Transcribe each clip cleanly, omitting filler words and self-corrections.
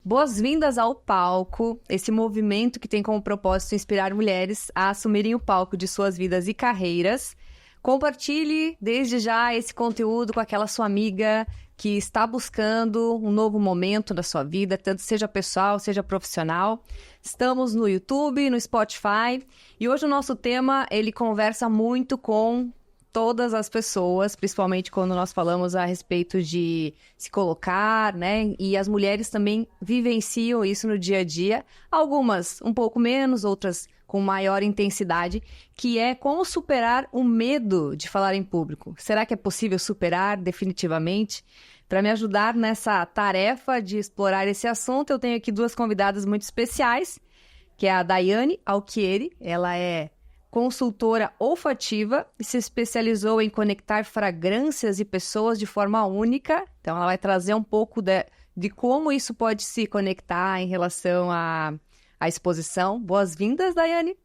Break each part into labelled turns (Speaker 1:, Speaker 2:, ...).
Speaker 1: Boas-vindas ao Palco, esse movimento que tem como propósito inspirar mulheres a assumirem o palco de suas vidas e carreiras. Compartilhe desde já esse conteúdo com aquela sua amiga que está buscando um novo momento da sua vida, tanto seja pessoal, seja profissional. Estamos no YouTube, no Spotify, e hoje o nosso tema, ele conversa muito com todas as pessoas, principalmente quando nós falamos a respeito de se colocar, né? E as mulheres também vivenciam isso no dia a dia, algumas um pouco menos, outras com maior intensidade, que é como superar o medo de falar em público. Será que é possível superar definitivamente? Para me ajudar nessa tarefa de explorar esse assunto, eu tenho aqui duas convidadas muito especiais, que é a Daiane Alchieri. Ela é consultora olfativa e se especializou em conectar fragrâncias e pessoas de forma única. Então, ela vai trazer um pouco de como isso pode se conectar em relação à exposição. Boas-vindas, Daiane.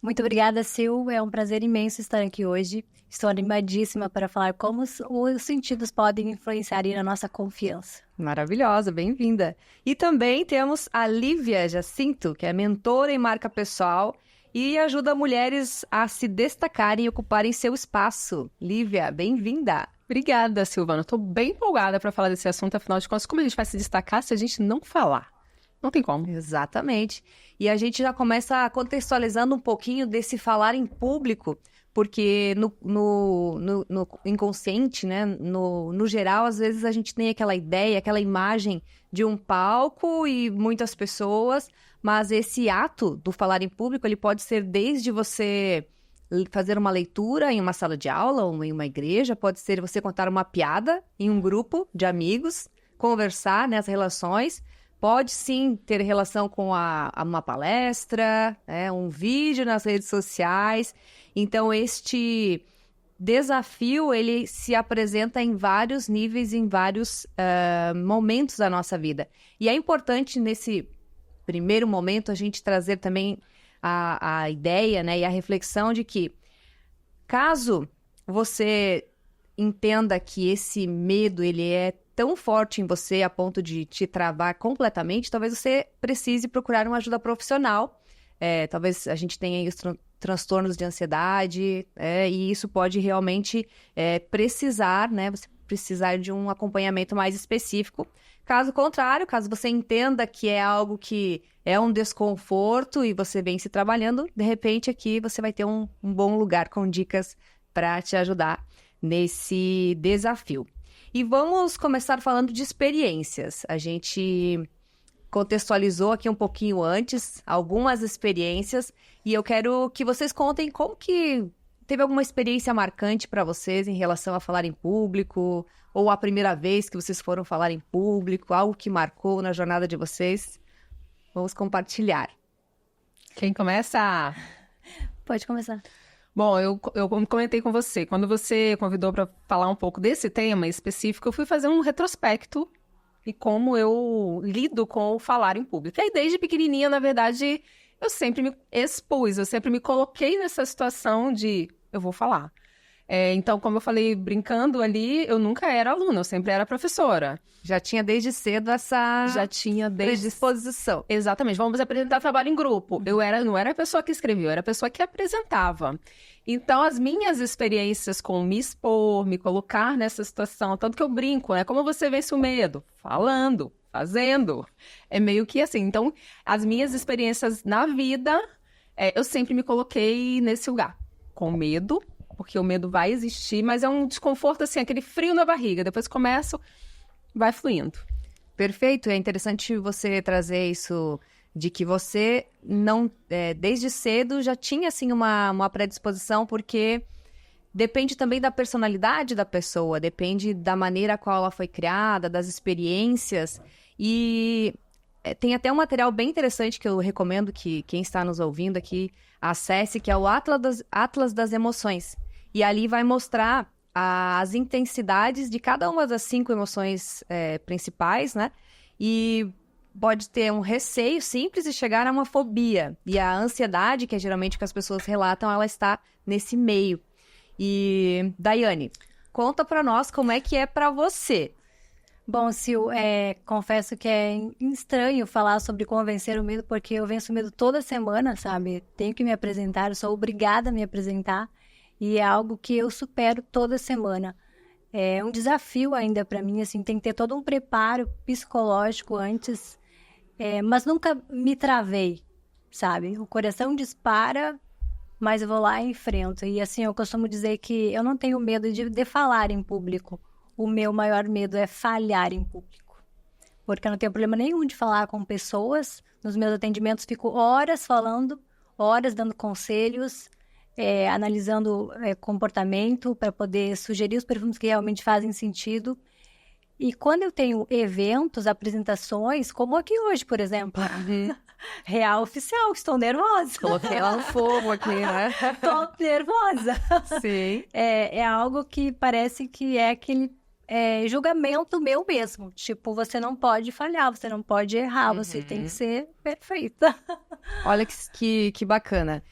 Speaker 2: Muito obrigada, Sil. É um prazer imenso estar aqui hoje. Estou animadíssima para falar como os sentidos podem influenciar na nossa confiança.
Speaker 1: Maravilhosa, bem-vinda. E também temos a Lívia Jacinto, que é mentora em marca pessoal e ajuda mulheres a se destacarem e ocuparem seu espaço. Lívia, bem-vinda.
Speaker 3: Obrigada, Silvana. Estou bem empolgada para falar desse assunto, afinal de contas, como a gente vai se destacar se a gente não falar? Não tem como.
Speaker 1: Exatamente. E a gente já começa contextualizando um pouquinho desse falar em público, porque no inconsciente, né, no geral, às vezes a gente tem aquela ideia, aquela imagem de um palco e muitas pessoas, mas esse ato do falar em público, ele pode ser desde você fazer uma leitura em uma sala de aula ou em uma igreja, pode ser você contar uma piada em um grupo de amigos, conversar nas relações. Pode sim ter relação com uma palestra, um vídeo nas redes sociais. Então, este desafio, ele se apresenta em vários níveis, em vários momentos da nossa vida. E é importante, nesse primeiro momento, a gente trazer também a ideia, né, e a reflexão de que, caso você entenda que esse medo, ele é tão forte em você a ponto de te travar completamente, talvez você precise procurar uma ajuda profissional. Talvez a gente tenha aí os transtornos de ansiedade, e isso pode realmente precisar, né? Você precisar de um acompanhamento mais específico. Caso contrário, caso você entenda que é algo que é um desconforto e você vem se trabalhando, de repente aqui você vai ter um bom lugar com dicas para te ajudar nesse desafio. E vamos começar falando de experiências. A gente contextualizou aqui um pouquinho antes algumas experiências e eu quero que vocês contem como que teve alguma experiência marcante para vocês em relação a falar em público ou a primeira vez que vocês foram falar em público, algo que marcou na jornada de vocês. Vamos compartilhar.
Speaker 3: Quem começa?
Speaker 2: Pode começar.
Speaker 3: Bom, eu comentei com você, quando você convidou para falar um pouco desse tema específico, eu fui fazer um retrospecto e como eu lido com o falar em público. E aí, desde pequenininha, na verdade, eu sempre me expus, eu sempre me coloquei nessa situação de eu vou falar. Então, como eu falei brincando ali, eu nunca era aluna, eu sempre era professora.
Speaker 1: Já tinha desde cedo essa predisposição.
Speaker 3: Exatamente, vamos apresentar trabalho em grupo. Não era a pessoa que escrevia, eu era a pessoa que apresentava. Então, as minhas experiências com me expor, me colocar nessa situação, tanto que eu brinco, né? Como você vence o medo? Falando, fazendo. É meio que assim. Então, as minhas experiências na vida, eu sempre me coloquei nesse lugar, com medo, porque o medo vai existir, mas é um desconforto, assim, aquele frio na barriga. Depois começo, vai fluindo.
Speaker 1: Perfeito, é interessante você trazer isso de que você não, desde cedo já tinha, assim, uma predisposição, porque depende também da personalidade da pessoa, depende da maneira a qual ela foi criada, das experiências, e tem até um material bem interessante que eu recomendo que quem está nos ouvindo aqui acesse, que é o Atlas das Emoções. E ali vai mostrar as intensidades de cada uma das 5 emoções principais, né? E pode ter um receio simples e chegar a uma fobia. E a ansiedade, que é geralmente o que as pessoas relatam, ela está nesse meio. E, Daiane, conta pra nós como é que é pra você.
Speaker 2: Bom, Sil, confesso que é estranho falar sobre convencer o medo, porque eu venço o medo toda semana, sabe? Tenho que me apresentar, eu sou obrigada a me apresentar, e é algo que eu supero toda semana. É um desafio ainda para mim, assim, tem que ter todo um preparo psicológico antes, mas nunca me travei, sabe? O coração dispara, mas eu vou lá e enfrento. E assim, eu costumo dizer que eu não tenho medo de falar em público. O meu maior medo é falhar em público. Porque eu não tenho problema nenhum de falar com pessoas. Nos meus atendimentos fico horas falando, horas dando conselhos, analisando comportamento para poder sugerir os perfumes que realmente fazem sentido. E quando eu tenho eventos, apresentações, como aqui hoje, por exemplo, real oficial, estou nervosa.
Speaker 1: Coloquei ela no fogo aqui, né?
Speaker 2: Estou nervosa.
Speaker 1: Sim.
Speaker 2: É algo que parece que é aquele julgamento meu mesmo. Tipo, você não pode falhar, você não pode errar, você tem que ser perfeita.
Speaker 1: Olha que bacana.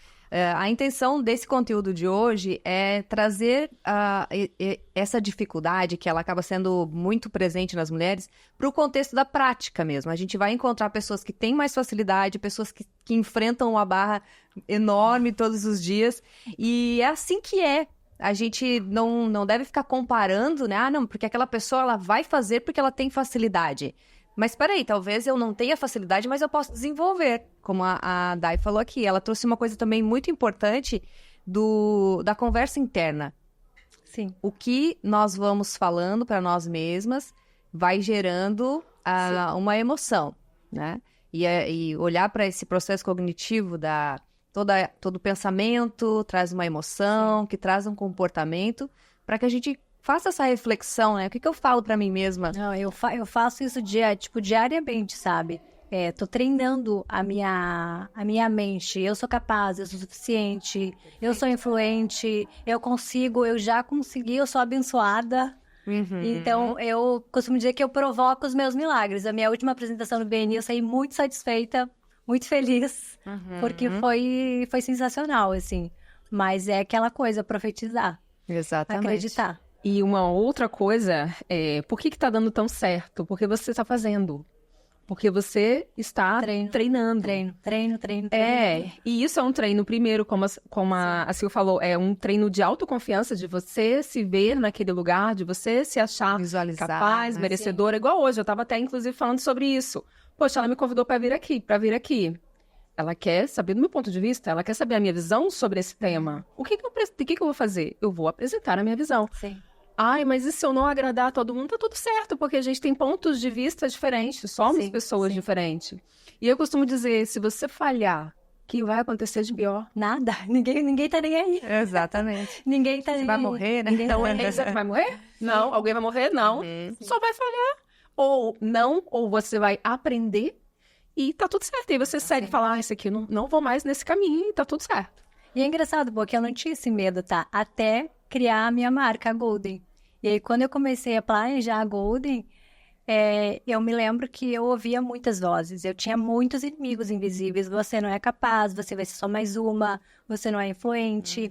Speaker 1: A intenção desse conteúdo de hoje é trazer essa dificuldade, que ela acaba sendo muito presente nas mulheres, para o contexto da prática mesmo. A gente vai encontrar pessoas que têm mais facilidade, pessoas que enfrentam uma barra enorme todos os dias, e é assim que é. A gente não deve ficar comparando, né? Ah, não, porque aquela pessoa ela vai fazer porque ela tem facilidade. Mas peraí, talvez eu não tenha facilidade, mas eu posso desenvolver. Como a Dai falou aqui, ela trouxe uma coisa também muito importante da conversa interna.
Speaker 2: Sim.
Speaker 1: O que nós vamos falando para nós mesmas vai gerando uma emoção, né? E olhar para esse processo cognitivo todo pensamento traz uma emoção, que traz um comportamento, para que a gente faça essa reflexão, né? O que eu falo pra mim mesma?
Speaker 2: Não, eu faço isso diariamente, sabe? Tô treinando a minha mente. Eu sou capaz, eu sou suficiente, eu sou influente, eu consigo, eu já consegui, eu sou abençoada. Então, eu costumo dizer que eu provoco os meus milagres. A minha última apresentação no BNI, eu saí muito satisfeita, muito feliz, porque foi sensacional, assim. Mas é aquela coisa, profetizar.
Speaker 1: Exatamente.
Speaker 2: Acreditar.
Speaker 3: E uma outra coisa por que tá dando tão certo? Porque você está fazendo. Porque você está treinando.
Speaker 2: Treino.
Speaker 3: E isso é um treino, primeiro, como a Sil falou, é um treino de autoconfiança, de você se ver naquele lugar, de você se achar
Speaker 1: visualizar,
Speaker 3: capaz,
Speaker 1: né?
Speaker 3: merecedora. Igual hoje, eu estava até, inclusive, falando sobre isso. Poxa, ela me convidou para vir aqui. Ela quer saber do meu ponto de vista, ela quer saber a minha visão sobre esse tema. O que eu vou fazer? Eu vou apresentar a minha visão.
Speaker 2: Sim.
Speaker 3: Ai, mas e se eu não agradar a todo mundo? Tá tudo certo, porque a gente tem pontos de vista diferentes, somos pessoas diferentes. E eu costumo dizer, se você falhar, o que vai acontecer de pior?
Speaker 2: Nada, ninguém tá nem aí.
Speaker 1: Exatamente.
Speaker 2: Ninguém tá nem aí.
Speaker 1: Vai morrer, né?
Speaker 3: Então, você vai morrer? Não. Alguém vai morrer? Não. Só vai falhar. Ou não, ou você vai aprender e tá tudo certo. E você segue e fala, isso aqui não vou mais nesse caminho e tá tudo certo.
Speaker 2: E é engraçado, porque eu não tinha esse medo, tá? Até criar a minha marca, a Golden. E aí, quando eu comecei a planejar a Golden, eu me lembro que eu ouvia muitas vozes. Eu tinha muitos inimigos invisíveis. Você não é capaz, você vai ser só mais uma, você não é influente.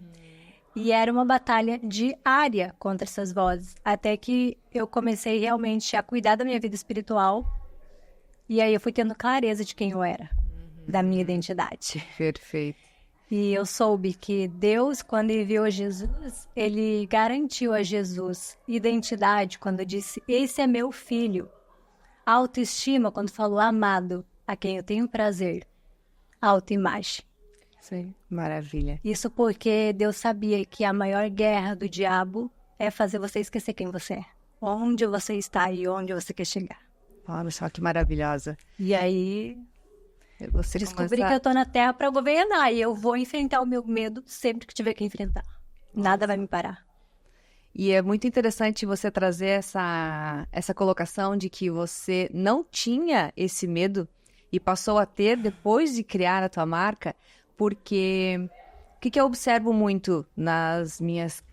Speaker 2: E era uma batalha diária contra essas vozes. Até que eu comecei realmente a cuidar da minha vida espiritual. E aí eu fui tendo clareza de quem eu era, da minha identidade.
Speaker 1: Perfeito.
Speaker 2: E eu soube que Deus, quando enviou Jesus, ele garantiu a Jesus identidade quando disse, esse é meu filho. Autoestima quando falou amado, a quem eu tenho prazer. Autoimagem.
Speaker 1: Sim, maravilha.
Speaker 2: Isso porque Deus sabia que a maior guerra do diabo é fazer você esquecer quem você é. Onde você está e onde você quer chegar.
Speaker 1: Olha só que maravilhosa.
Speaker 2: E aí...
Speaker 1: Você
Speaker 2: descobri que eu tô na Terra para governar e eu vou enfrentar o meu medo sempre que tiver que enfrentar. Nada vai me parar.
Speaker 1: E é muito interessante você trazer essa colocação de que você não tinha esse medo e passou a ter depois de criar a tua marca, porque o que eu observo muito nas minhas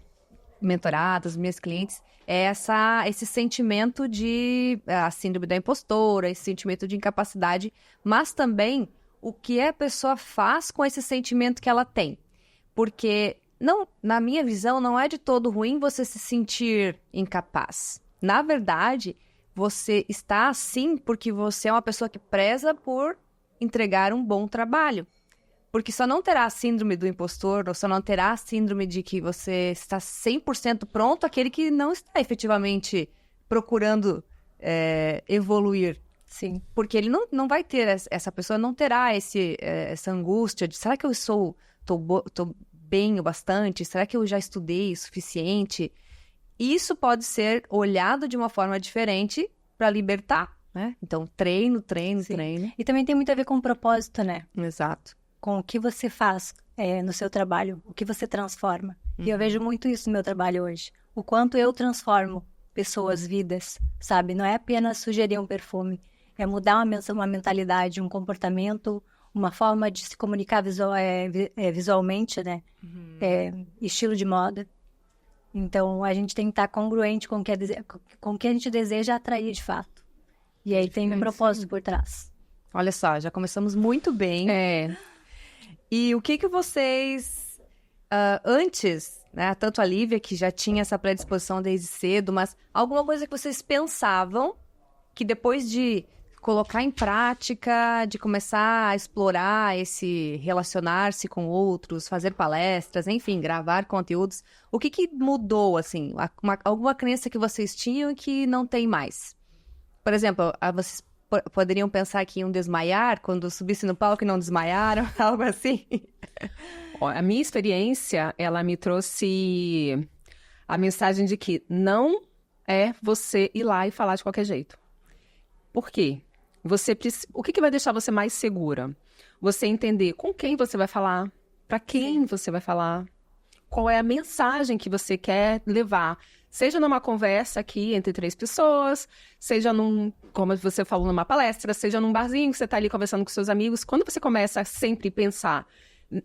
Speaker 1: mentoradas, minhas clientes, é esse sentimento de a síndrome da impostora, esse sentimento de incapacidade, mas também o que a pessoa faz com esse sentimento que ela tem. Porque, na minha visão, não é de todo ruim você se sentir incapaz. Na verdade, você está assim porque você é uma pessoa que preza por entregar um bom trabalho. Porque só não terá a síndrome do impostor, ou só não terá a síndrome de que você está 100% pronto aquele que não está efetivamente procurando evoluir.
Speaker 2: Sim.
Speaker 1: Porque ele não vai ter, essa pessoa não terá essa angústia de será que eu tô bem o bastante? Será que eu já estudei o suficiente? Isso pode ser olhado de uma forma diferente para libertar, né? Então, treino.
Speaker 2: E também tem muito a ver com o propósito, né?
Speaker 1: Exato.
Speaker 2: Com o que você faz no seu trabalho, o que você transforma. E eu vejo muito isso no meu trabalho hoje. O quanto eu transformo pessoas, vidas, sabe? Não é apenas sugerir um perfume. É mudar uma mentalidade, um comportamento, uma forma de se comunicar visualmente, né? Estilo de moda. Então, a gente tem que estar congruente com o que a gente deseja atrair de fato. E aí tem um propósito por trás.
Speaker 1: Olha só, já começamos muito bem. E o que vocês, antes, né, tanto a Lívia, que já tinha essa predisposição desde cedo, mas alguma coisa que vocês pensavam que depois de colocar em prática, de começar a explorar esse relacionar-se com outros, fazer palestras, enfim, gravar conteúdos, o que mudou, assim? Alguma crença que vocês tinham e que não tem mais? Por exemplo, vocês poderiam pensar que iam desmaiar quando subisse no palco e não desmaiaram, algo assim?
Speaker 3: A minha experiência, ela me trouxe a mensagem de que não é você ir lá e falar de qualquer jeito. Por quê? O que vai deixar você mais segura? Você entender com quem você vai falar, para quem você vai falar, qual é a mensagem que você quer levar. Seja numa conversa aqui entre 3 pessoas, seja como você falou, numa palestra, seja num barzinho que você está ali conversando com seus amigos. Quando você começa a sempre pensar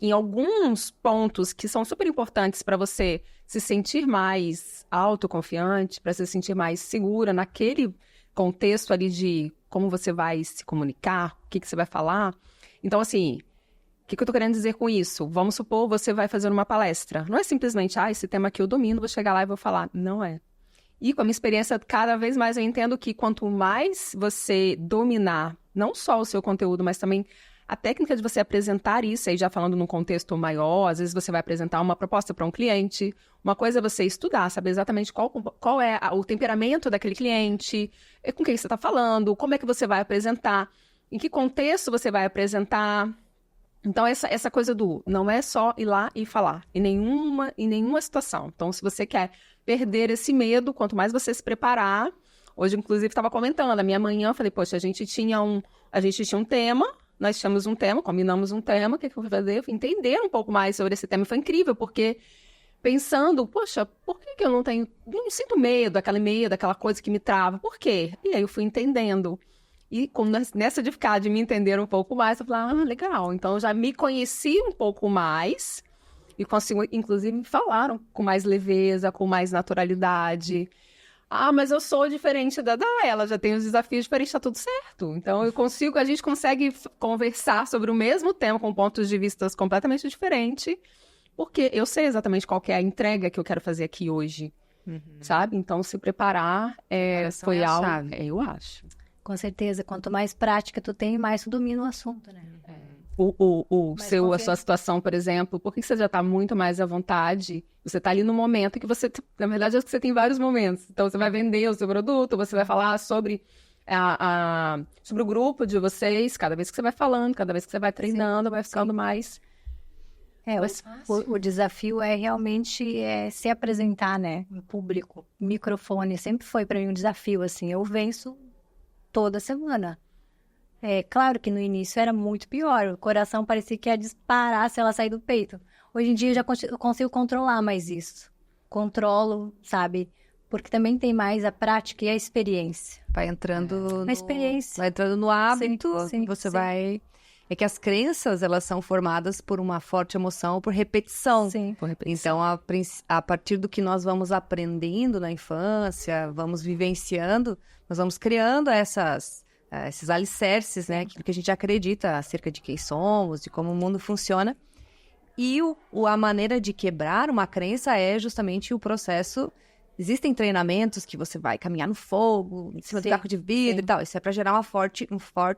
Speaker 3: em alguns pontos que são super importantes para você se sentir mais autoconfiante, para se sentir mais segura naquele contexto ali de como você vai se comunicar, o que você vai falar. Então, assim, o que eu tô querendo dizer com isso? Vamos supor, você vai fazer uma palestra. Não é simplesmente, esse tema aqui eu domino, vou chegar lá e vou falar. Não é. E com a minha experiência, cada vez mais eu entendo que quanto mais você dominar, não só o seu conteúdo, mas também a técnica de você apresentar isso, aí já falando num contexto maior, às vezes você vai apresentar uma proposta para um cliente, uma coisa é você estudar, saber exatamente qual é o temperamento daquele cliente, com quem você está falando, como é que você vai apresentar, em que contexto você vai apresentar. Então, essa coisa não é só ir lá e falar, em nenhuma situação. Então, se você quer perder esse medo, quanto mais você se preparar, hoje, inclusive, estava comentando, a minha manhã, eu falei, poxa, a gente tinha um tema, nós tínhamos um tema, combinamos um tema, o que eu fui fazer? Eu fui entender um pouco mais sobre esse tema, e foi incrível, porque pensando, poxa, por que eu não sinto medo, aquela coisa que me trava, por quê? E aí eu fui entendendo. E nessa de ficar, de me entender um pouco mais, eu falei, legal, então eu já me conheci um pouco mais e consigo, inclusive, falar com mais leveza, com mais naturalidade. Mas eu sou diferente da ela já tem os desafios diferentes, tá tudo certo. Então a gente consegue conversar sobre o mesmo tema com pontos de vista completamente diferentes, porque eu sei exatamente qual que é a entrega que eu quero fazer aqui hoje, sabe? Então se preparar foi algo, eu acho.
Speaker 2: Com certeza, quanto mais prática tu tem, mais tu domina o assunto, né?
Speaker 3: A sua situação, por exemplo, por que você já está muito mais à vontade? Você está ali no momento que você, na verdade, acho que você tem vários momentos. Então, você vai vender o seu produto, você vai falar sobre o grupo de vocês, cada vez que você vai falando, cada vez que você vai treinando, vai ficando mais...
Speaker 2: O desafio é realmente se apresentar, né, em público. Microfone sempre foi para mim um desafio, assim, eu venço toda semana. Claro que no início era muito pior, o coração parecia que ia disparar se ela sair do peito. Hoje em dia eu já consigo controlar mais isso. Controlo, sabe? Porque também tem mais a prática e a experiência.
Speaker 1: Vai entrando
Speaker 2: na experiência.
Speaker 1: Vai entrando no hábito,
Speaker 2: sim,
Speaker 1: você vai... É que as crenças, elas são formadas por uma forte emoção, por repetição.
Speaker 2: Sim.
Speaker 3: Por repetição.
Speaker 1: Então, a partir do que nós vamos aprendendo na infância, vamos vivenciando, nós vamos criando esses alicerces, né? Aquilo que a gente acredita acerca de quem somos, de como o mundo funciona. E a maneira de quebrar uma crença é justamente o processo Existem treinamentos que você vai caminhar no fogo, em cima do caco de vidro e tal. Isso é para gerar um forte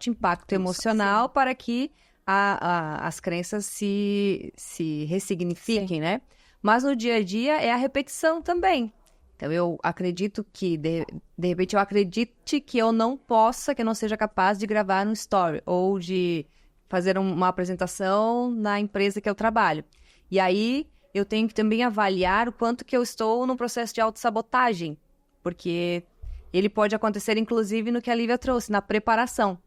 Speaker 1: impacto emocional para que as crenças se ressignifiquem, né? Mas no dia a dia é a repetição também. Então, eu acredito que, de repente, eu acredite que eu não possa, que eu não seja capaz de gravar um story ou de fazer uma apresentação na empresa que eu trabalho. E aí, eu tenho que também avaliar o quanto que eu estou no processo de autossabotagem, porque ele pode acontecer, inclusive, no que a Lívia trouxe, na preparação.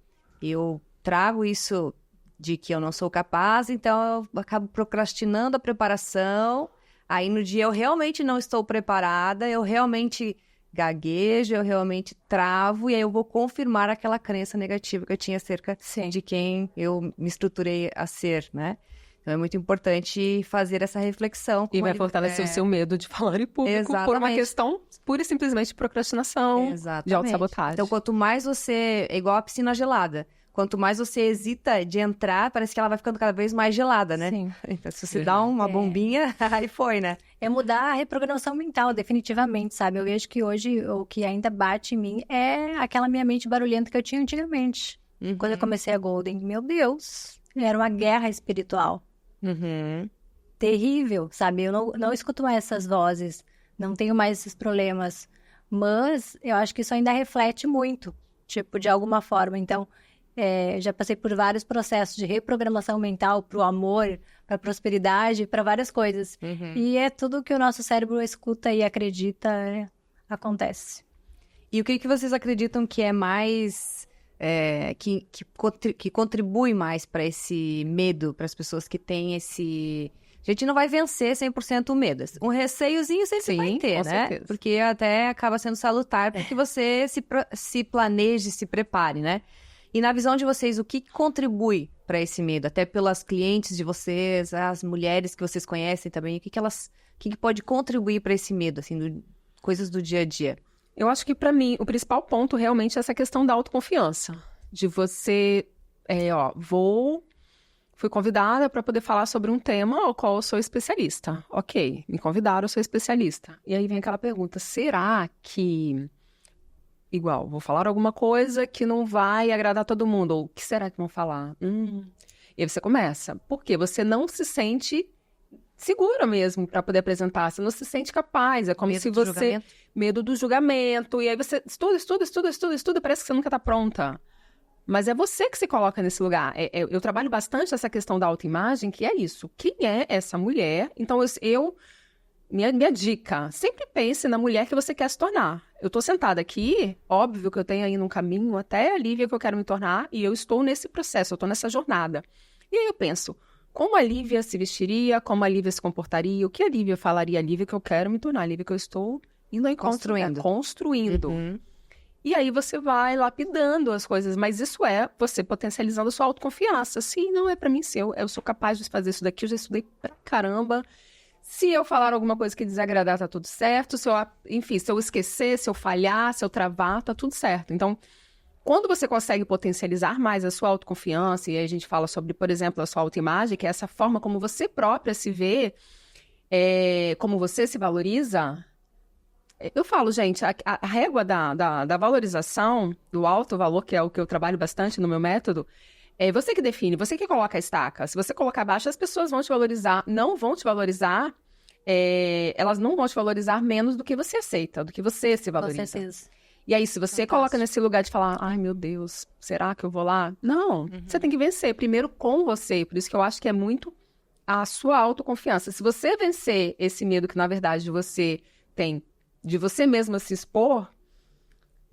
Speaker 1: Eu trago isso de que eu não sou capaz, então eu acabo procrastinando a preparação. Aí no dia eu realmente não estou preparada, eu realmente gaguejo, eu realmente travo, e aí eu vou confirmar aquela crença negativa que eu tinha acerca de quem eu me estruturei a ser, né? Então é muito importante fazer essa reflexão.
Speaker 3: E vai fortalecer o seu medo de falar em público por uma questão pura e simplesmente de procrastinação, de autossabotagem.
Speaker 1: Então quanto mais você... É igual a piscina gelada. Quanto mais você hesita de entrar, parece que ela vai ficando cada vez mais gelada, né?
Speaker 2: Sim.
Speaker 1: Então, se você dá uma bombinha, aí foi, né?
Speaker 2: É mudar a reprogramação mental, definitivamente, sabe? Eu vejo que hoje o que ainda bate em mim é aquela minha mente barulhenta que eu tinha antigamente. Quando eu comecei a Golden, meu Deus, era uma guerra espiritual. Terrível, sabe? Eu não escuto mais essas vozes, não tenho mais esses problemas. Mas eu acho que isso ainda reflete muito, tipo, de alguma forma. Então... já passei por vários processos de reprogramação mental para o amor, para a prosperidade, para várias coisas. E é tudo que o nosso cérebro escuta e acredita, acontece.
Speaker 1: E o que vocês acreditam que é mais... que contribui mais para esse medo, para as pessoas que têm esse... A gente não vai vencer 100% o medo. Um receiozinho sempre vai ter, né?
Speaker 3: Certeza.
Speaker 1: Porque até acaba sendo salutar para que você se planeje, se prepare, né? E na visão de vocês, o que contribui para esse medo? Até pelas clientes de vocês, as mulheres que vocês conhecem também, o que pode contribuir para esse medo, assim, coisas do dia a dia?
Speaker 3: Eu acho que, para mim, o principal ponto realmente é essa questão da autoconfiança. De você, fui convidada para poder falar sobre um tema ao qual eu sou especialista. Ok, me convidaram, eu sou especialista. E aí vem aquela pergunta, será que... Igual, vou falar alguma coisa que não vai agradar todo mundo. Ou o que será que vão falar? E aí você começa. Porque você não se sente segura mesmo para poder apresentar. Você não se sente capaz. É como se você... Medo do julgamento. E aí você estuda. Parece que você nunca está pronta. Mas é você que se coloca nesse lugar. Eu trabalho bastante essa questão da autoimagem, que é isso. Quem é essa mulher? Então, minha dica, sempre pense na mulher que você quer se tornar. Eu tô sentada aqui, óbvio que eu tenho ainda um caminho até a Lívia que eu quero me tornar, e eu estou nesse processo, eu tô nessa jornada. E aí eu penso, como a Lívia se vestiria, como a Lívia se comportaria, o que a Lívia falaria, a Lívia que eu quero me tornar, a Lívia que eu estou indo aí construindo. E aí você vai lapidando as coisas, mas isso é você potencializando a sua autoconfiança. Sim, não é pra mim ser, eu sou capaz de fazer isso daqui, eu já estudei pra caramba. Se eu falar alguma coisa que desagradar, tá tudo certo. Se eu esquecer, se eu falhar, se eu travar, tá tudo certo. Então, quando você consegue potencializar mais a sua autoconfiança, e aí a gente fala sobre, por exemplo, a sua autoimagem, que é essa forma como você própria se vê, como você se valoriza. Eu falo, gente, a régua da valorização, do alto valor, que é o que eu trabalho bastante no meu método, é você que define, você que coloca a estaca. Se você colocar abaixo, as pessoas vão te valorizar, não vão te valorizar, elas não vão te valorizar menos do que você aceita, do que você se valoriza.
Speaker 2: Com certeza.
Speaker 3: E aí, se você coloca nesse lugar de falar, ai meu Deus, será que eu vou lá? Não, você tem que vencer primeiro com você, por isso que eu acho que é muito a sua autoconfiança. Se você vencer esse medo que, na verdade, você tem de você mesma se expor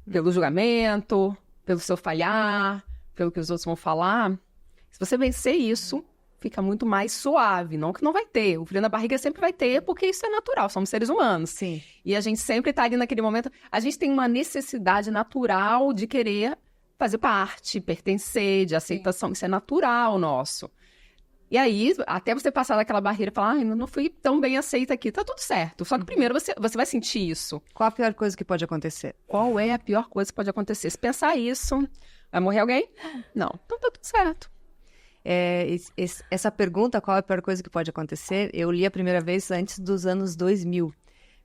Speaker 3: pelo julgamento, pelo seu falhar, pelo que os outros vão falar, se você vencer isso, fica muito mais suave. Não que não vai ter, o frio na barriga sempre vai ter, porque isso é natural, somos seres humanos.
Speaker 1: Sim.
Speaker 3: E a gente sempre tá ali naquele momento, a gente tem uma necessidade natural de querer fazer parte, pertencer, de aceitação, isso é natural nosso. E aí, até você passar daquela barreira e falar, ai, não fui tão bem aceita aqui, tá tudo certo. Só que primeiro você vai sentir isso.
Speaker 1: Qual a pior coisa que pode acontecer?
Speaker 3: Qual é a pior coisa que pode acontecer? Se pensar isso, vai morrer alguém? Não. Então tá tudo certo.
Speaker 1: Essa pergunta, qual é a pior coisa que pode acontecer, eu li a primeira vez antes dos anos 2000.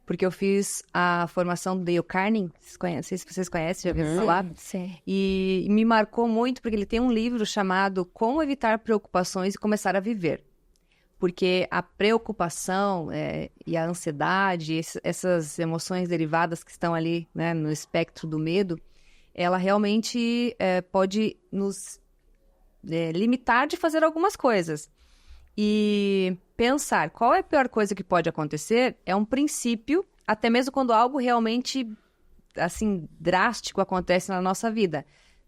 Speaker 1: porque eu fiz a formação do Dale Carnegie, não sei se vocês conhecem, já ouviram falar?
Speaker 2: Sim.
Speaker 1: E me marcou muito porque ele tem um livro chamado Como Evitar Preocupações e Começar a Viver. Porque a preocupação e a ansiedade, essas emoções derivadas que estão ali, né, no espectro do medo, ela realmente pode nos limitar de fazer algumas coisas. E pensar qual é a pior coisa que pode acontecer é um princípio, até mesmo quando algo realmente, assim, drástico acontece na nossa vida.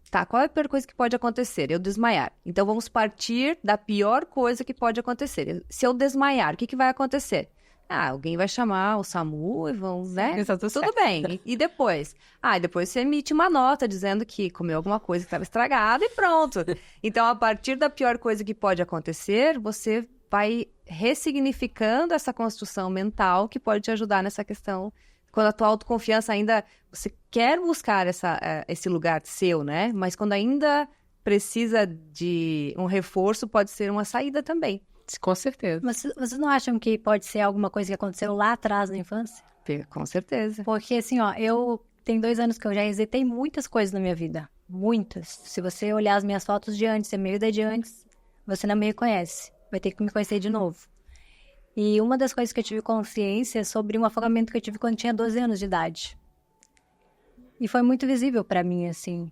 Speaker 1: Tá, qual é a pior coisa que pode acontecer? Eu desmaiar. Então, vamos partir da pior coisa que pode acontecer. Se eu desmaiar, o que vai acontecer? Alguém vai chamar o SAMU e vão, né? Tudo bem. E depois? Depois você emite uma nota dizendo que comeu alguma coisa que estava estragada e pronto. Então, a partir da pior coisa que pode acontecer, você vai ressignificando essa construção mental que pode te ajudar nessa questão. Quando a tua autoconfiança ainda... Você quer buscar esse lugar seu, né? Mas quando ainda precisa de um reforço, pode ser uma saída também.
Speaker 3: Com certeza.
Speaker 2: Mas vocês não acham que pode ser alguma coisa que aconteceu lá atrás na infância?
Speaker 1: Com certeza.
Speaker 2: Porque assim, eu tenho 2 anos que eu já resetei muitas coisas na minha vida. Muitas. Se você olhar as minhas fotos de antes, a minha vida de antes, você não me conhece. Vai ter que me conhecer de novo. E uma das coisas que eu tive consciência é sobre um afogamento que eu tive quando eu tinha 12 anos de idade. E foi muito visível pra mim, assim,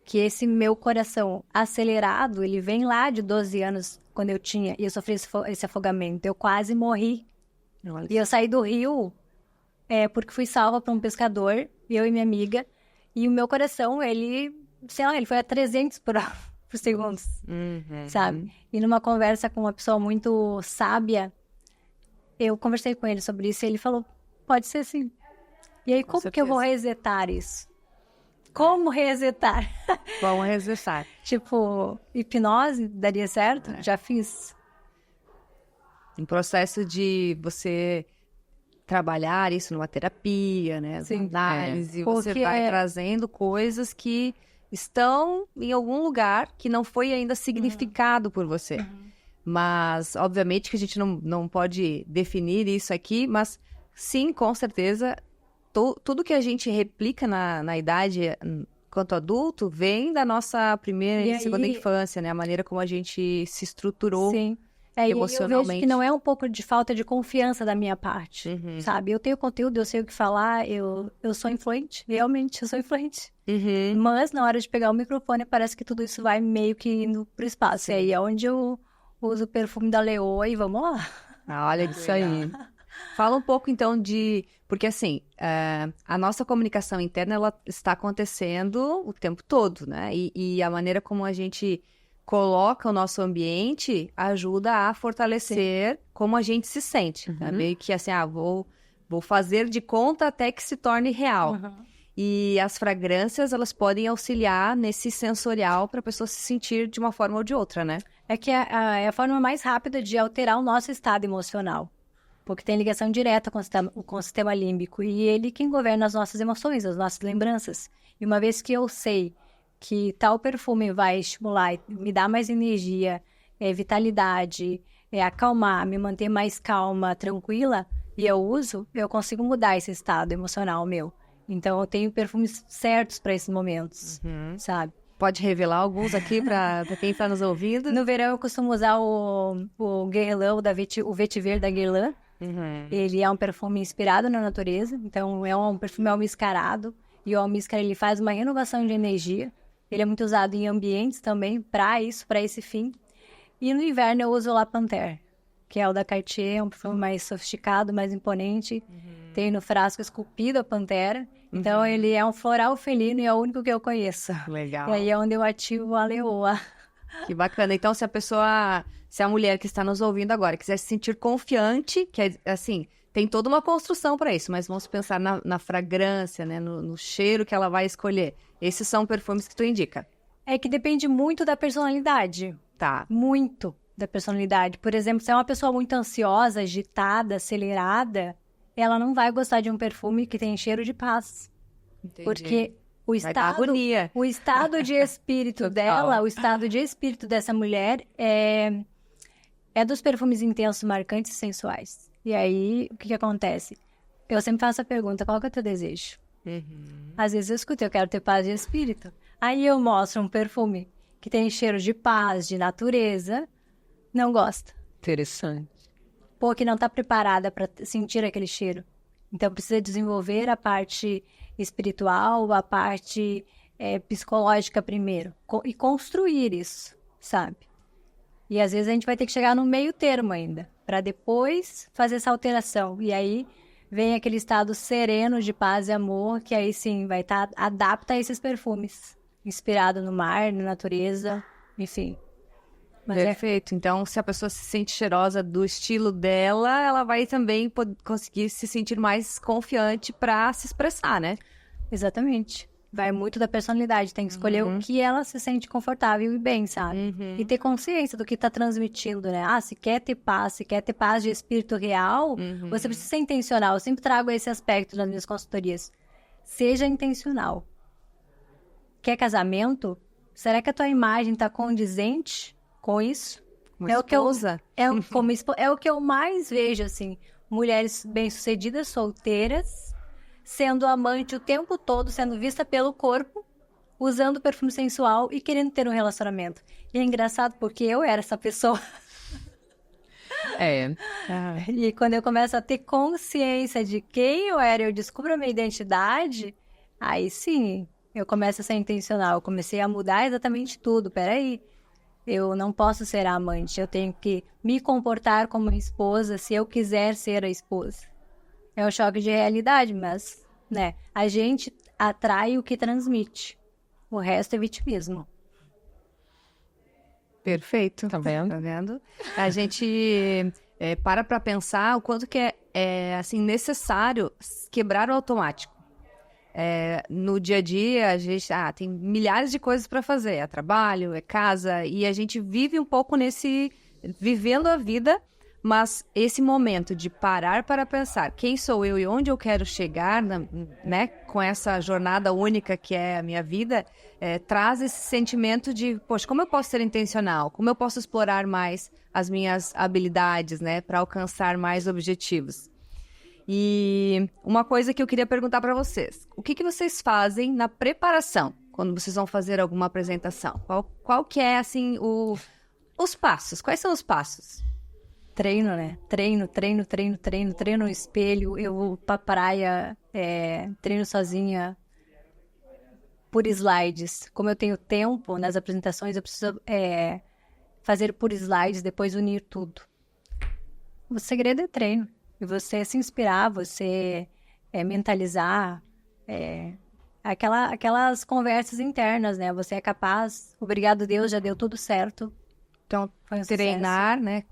Speaker 2: que esse meu coração acelerado, ele vem lá de 12 anos, quando eu tinha, e eu sofri esse afogamento. Eu quase morri. E eu saí do rio porque fui salva por um pescador, eu e minha amiga, e o meu coração, ele, sei lá, ele foi a 300 por segundo, sabe? E numa conversa com uma pessoa muito sábia, eu conversei com ele sobre isso e ele falou, pode ser sim. E aí, como que eu vou resetar isso? Como resetar?
Speaker 1: Vamos resetar.
Speaker 2: Tipo, hipnose daria certo? Já fiz.
Speaker 1: Um processo de você trabalhar isso numa terapia, né?
Speaker 2: Sim.
Speaker 1: Análise, você vai trazendo coisas que estão em algum lugar que não foi ainda significado por você. Mas, obviamente, que a gente não pode definir isso aqui, mas sim, com certeza, tudo que a gente replica na idade quanto adulto vem da nossa primeira e segunda infância, né? A maneira como a gente se estruturou.
Speaker 2: Sim.
Speaker 1: Emocionalmente.
Speaker 2: Eu vejo que não é um pouco de falta de confiança da minha parte, sabe? Eu tenho conteúdo, eu sei o que falar, eu sou influente, realmente, eu sou influente. Mas na hora de pegar o microfone, parece que tudo isso vai meio que indo pro espaço. E aí é onde eu uso o perfume da Leoa e vamos lá.
Speaker 1: Olha disso aí. Fala um pouco, então, porque, assim, a nossa comunicação interna, ela está acontecendo o tempo todo, né? E a maneira como a gente coloca o nosso ambiente ajuda a fortalecer como a gente se sente. Né? Meio que assim, vou fazer de conta até que se torne real. E as fragrâncias, elas podem auxiliar nesse sensorial para a pessoa se sentir de uma forma ou de outra, né?
Speaker 2: É que é a forma mais rápida de alterar o nosso estado emocional. Porque tem ligação direta com o sistema límbico. E ele quem governa as nossas emoções, as nossas lembranças. E uma vez que eu sei que tal perfume vai estimular, me dar mais energia, vitalidade, acalmar, me manter mais calma, tranquila, e eu uso, eu consigo mudar esse estado emocional meu. Então, eu tenho perfumes certos para esses momentos, sabe?
Speaker 1: Pode revelar alguns aqui para quem está nos ouvindo?
Speaker 2: No verão, eu costumo usar o Guerlain, o Vetiver da Guerlain. Ele é um perfume inspirado na natureza, então é um perfume almiscarado. E o almíscar, ele faz uma renovação de energia. Ele é muito usado em ambientes também, para esse fim. E no inverno eu uso o La Panthère, que é o da Cartier, é um perfume mais sofisticado, mais imponente. Tem no frasco esculpido a pantera. Então ele é um floral felino e é o único que eu conheço.
Speaker 1: Legal.
Speaker 2: E aí é onde eu ativo a leoa.
Speaker 1: Que bacana. Então, se a mulher que está nos ouvindo agora quiser se sentir confiante, que é assim... Tem toda uma construção para isso, mas vamos pensar na fragrância, né? No cheiro que ela vai escolher. Esses são perfumes que tu indica.
Speaker 2: É que depende muito da personalidade.
Speaker 1: Tá.
Speaker 2: Muito da personalidade. Por exemplo, se é uma pessoa muito ansiosa, agitada, acelerada, ela não vai gostar de um perfume que tem cheiro de paz.
Speaker 1: Entendi.
Speaker 2: Porque o
Speaker 1: Vai dar agonia.
Speaker 2: o estado de espírito dela, o estado de espírito dessa mulher é dos perfumes intensos, marcantes e sensuais. E aí, o que acontece? eu sempre faço a pergunta, qual que é o teu desejo? Às vezes eu escuto, eu quero ter paz de espírito. Aí eu mostro um perfume que tem cheiro de paz, de natureza, não gosta.
Speaker 3: Interessante.
Speaker 2: Pô, que não está preparada para sentir aquele cheiro. Então precisa desenvolver a parte espiritual, a parte psicológica primeiro. E construir isso, sabe? E às vezes a gente vai ter que chegar no meio termo ainda, para depois fazer essa alteração. E aí vem aquele estado sereno de paz e amor, que aí sim vai estar adapta a esses perfumes. Inspirado no mar, na natureza, enfim. Mas
Speaker 1: Perfeito. Então, se a pessoa se sente cheirosa do estilo dela, ela vai também conseguir se sentir mais confiante para se expressar, né?
Speaker 2: Exatamente. Vai muito da personalidade. Tem que escolher o que ela se sente confortável e bem, sabe? E ter consciência do que está transmitindo, né? Ah, se quer ter paz de espírito real, você precisa ser intencional. Eu sempre trago esse aspecto nas minhas consultorias. Seja intencional. Quer casamento? Será que a tua imagem está condizente com isso?
Speaker 1: Uma esposa?
Speaker 2: É o que eu mais vejo, assim. Mulheres bem-sucedidas, solteiras, sendo amante o tempo todo, sendo vista pelo corpo, usando perfume sensual e querendo ter um relacionamento. E é engraçado porque eu era essa pessoa. E quando eu começo a ter consciência de quem eu era, eu descubro a minha identidade, aí sim, eu começo a ser intencional. Eu comecei a mudar exatamente tudo. Peraí, eu não posso ser a amante, eu tenho que me comportar como esposa se eu quiser ser a esposa. É um choque de realidade, mas, né, a gente atrai o que transmite. O resto é vitimismo.
Speaker 1: Perfeito.
Speaker 3: Tá vendo?
Speaker 1: Tá vendo? A gente para pensar o quanto que é assim, necessário quebrar o automático. No dia a dia, a gente tem milhares de coisas para fazer. É trabalho, é casa, e a gente vive um pouco vivendo a vida, mas esse momento de parar para pensar quem sou eu e onde eu quero chegar, né, com essa jornada única que é a minha vida, traz esse sentimento de, poxa, como eu posso ser intencional? Como eu posso explorar mais as minhas habilidades, né, para alcançar mais objetivos? E uma coisa que eu queria perguntar para vocês, o que vocês fazem na preparação, quando vocês vão fazer alguma apresentação? Qual que é, assim, os passos? Quais são os passos?
Speaker 2: Treino, né? Treino no espelho. Eu vou pra praia, treino sozinha por slides. Como eu tenho tempo nas apresentações, eu preciso fazer por slides, depois unir tudo. O segredo é treino. E você se inspirar, você mentalizar, aquelas conversas internas, né? Você é capaz, obrigado Deus, já deu tudo certo.
Speaker 1: Então, treinar, né?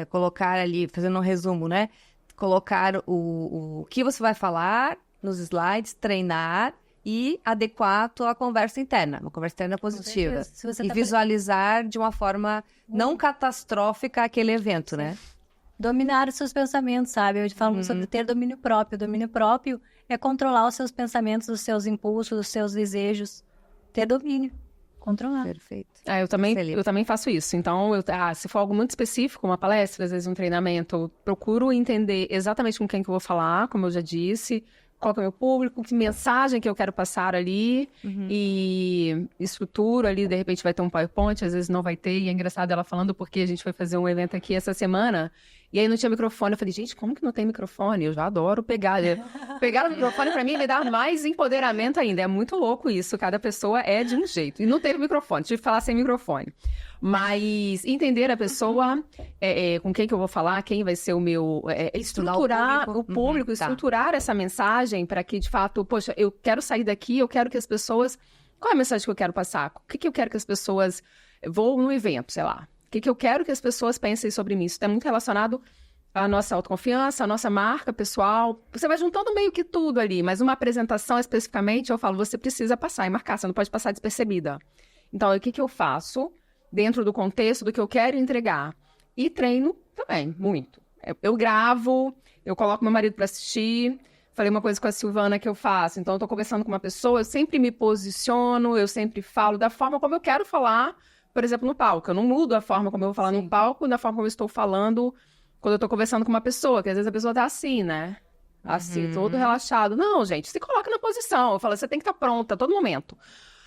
Speaker 1: Colocar ali, fazendo um resumo, né? Colocar o que você vai falar nos slides, treinar e adequar a tua conversa interna, uma conversa interna positiva. E visualizar de uma forma não catastrófica aquele evento, né?
Speaker 2: Dominar os seus pensamentos, sabe? Eu falo sobre ter domínio próprio. Domínio próprio é controlar os seus pensamentos, os seus impulsos, os seus desejos. Ter domínio. Controlar.
Speaker 1: Perfeito.
Speaker 3: Eu também faço isso. Então, se for algo muito específico, uma palestra, às vezes um treinamento, eu procuro entender exatamente com quem que eu vou falar, como eu já disse, qual que é o meu público, que mensagem que eu quero passar ali, e estruturo ali, de repente vai ter um PowerPoint, às vezes não vai ter, e é engraçado ela falando porque a gente foi fazer um evento aqui essa semana, e aí não tinha microfone. Eu falei, gente, como que não tem microfone? Eu já adoro pegar. Pegar o microfone, pra mim, me dá mais empoderamento ainda. É muito louco isso. Cada pessoa é de um jeito. E não teve microfone, tive que falar sem microfone. Mas entender a pessoa, com quem que eu vou falar, quem vai ser o meu... estruturar o público, estruturar essa mensagem para que, de fato, poxa, eu quero sair daqui, eu quero que as pessoas... Qual é a mensagem que eu quero passar? O que eu quero que as pessoas... Vou num evento, sei lá. O que eu quero que as pessoas pensem sobre mim? Isso está muito relacionado à nossa autoconfiança, à nossa marca pessoal. Você vai juntando meio que tudo ali, mas uma apresentação especificamente, eu falo, você precisa passar e marcar, você não pode passar despercebida. Então, o que eu faço dentro do contexto do que eu quero entregar? E treino também, muito. Eu gravo, eu coloco meu marido para assistir. Falei uma coisa com a Silvana que eu faço. Então, eu estou conversando com uma pessoa, eu sempre me posiciono, eu sempre falo da forma como eu quero falar, por exemplo, no palco. Eu não mudo a forma como eu vou falar no palco, da forma como eu estou falando quando eu estou conversando com uma pessoa, que às vezes a pessoa tá assim, né? assim, todo relaxado. Não, gente, se coloca na posição. Eu falo, você tem que estar pronta a todo momento.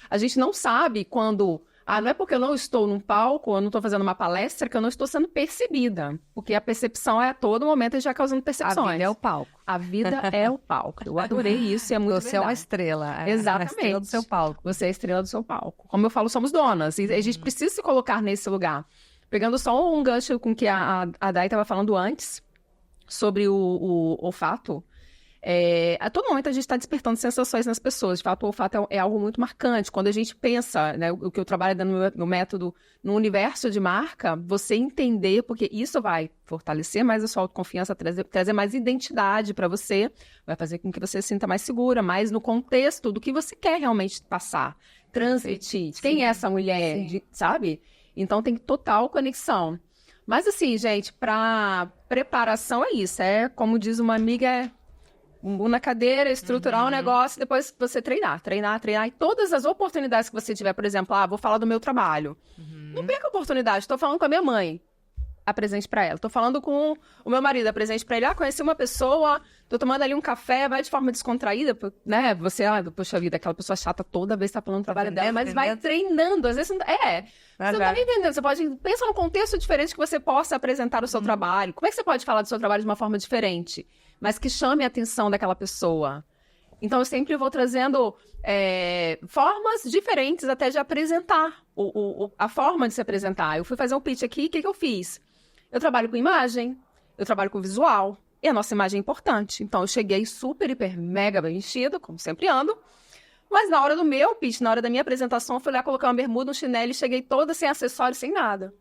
Speaker 3: A gente não sabe quando... não é porque eu não estou num palco, eu não estou fazendo uma palestra, que eu não estou sendo percebida. Porque a percepção é a todo momento a gente vai causando percepções.
Speaker 1: A vida é o palco.
Speaker 3: A vida é o palco. Eu adorei isso e é muito
Speaker 1: Você é uma estrela.
Speaker 3: Exatamente.
Speaker 1: A estrela do seu palco.
Speaker 3: Você é a estrela do seu palco. Como eu falo, somos donas. E a gente precisa se colocar nesse lugar. Pegando só um gancho com que a Day estava falando antes, sobre o olfato. A todo momento a gente está despertando sensações nas pessoas. De fato, o olfato é algo muito marcante. Quando a gente pensa, né, o que eu trabalho no meu método, no universo de marca, você entender, porque isso vai fortalecer mais a sua autoconfiança, trazer mais identidade para você, vai fazer com que você se sinta mais segura, mais no contexto do que você quer realmente passar, transmitir. Quem é essa mulher, sabe? Então tem total conexão. Mas assim, gente, para preparação é isso. Como diz uma amiga, bumbum na cadeira, estruturar um negócio, depois você treinar. E todas as oportunidades que você tiver, por exemplo, vou falar do meu trabalho. Não perca a oportunidade. Estou falando com a minha mãe, apresente para ela. Estou falando com o meu marido, apresente para ele. Conheci uma pessoa, estou tomando ali um café, vai de forma descontraída, né? Você, poxa vida, aquela pessoa chata toda vez está falando do trabalho dela, mas vai treinando. Às vezes, você não tá nem entendendo. Você pode pensar num contexto diferente que você possa apresentar o seu trabalho. Como é que você pode falar do seu trabalho de uma forma diferente, mas que chame a atenção daquela pessoa? Então, eu sempre vou trazendo formas diferentes até de apresentar, a forma de se apresentar. Eu fui fazer um pitch aqui, o que eu fiz? Eu trabalho com imagem, eu trabalho com visual, e a nossa imagem é importante. Então, eu cheguei super, hiper, mega bem vestida, como sempre ando, mas na hora do meu pitch, na hora da minha apresentação, eu fui lá colocar uma bermuda, um chinelo e cheguei toda sem acessório, sem nada.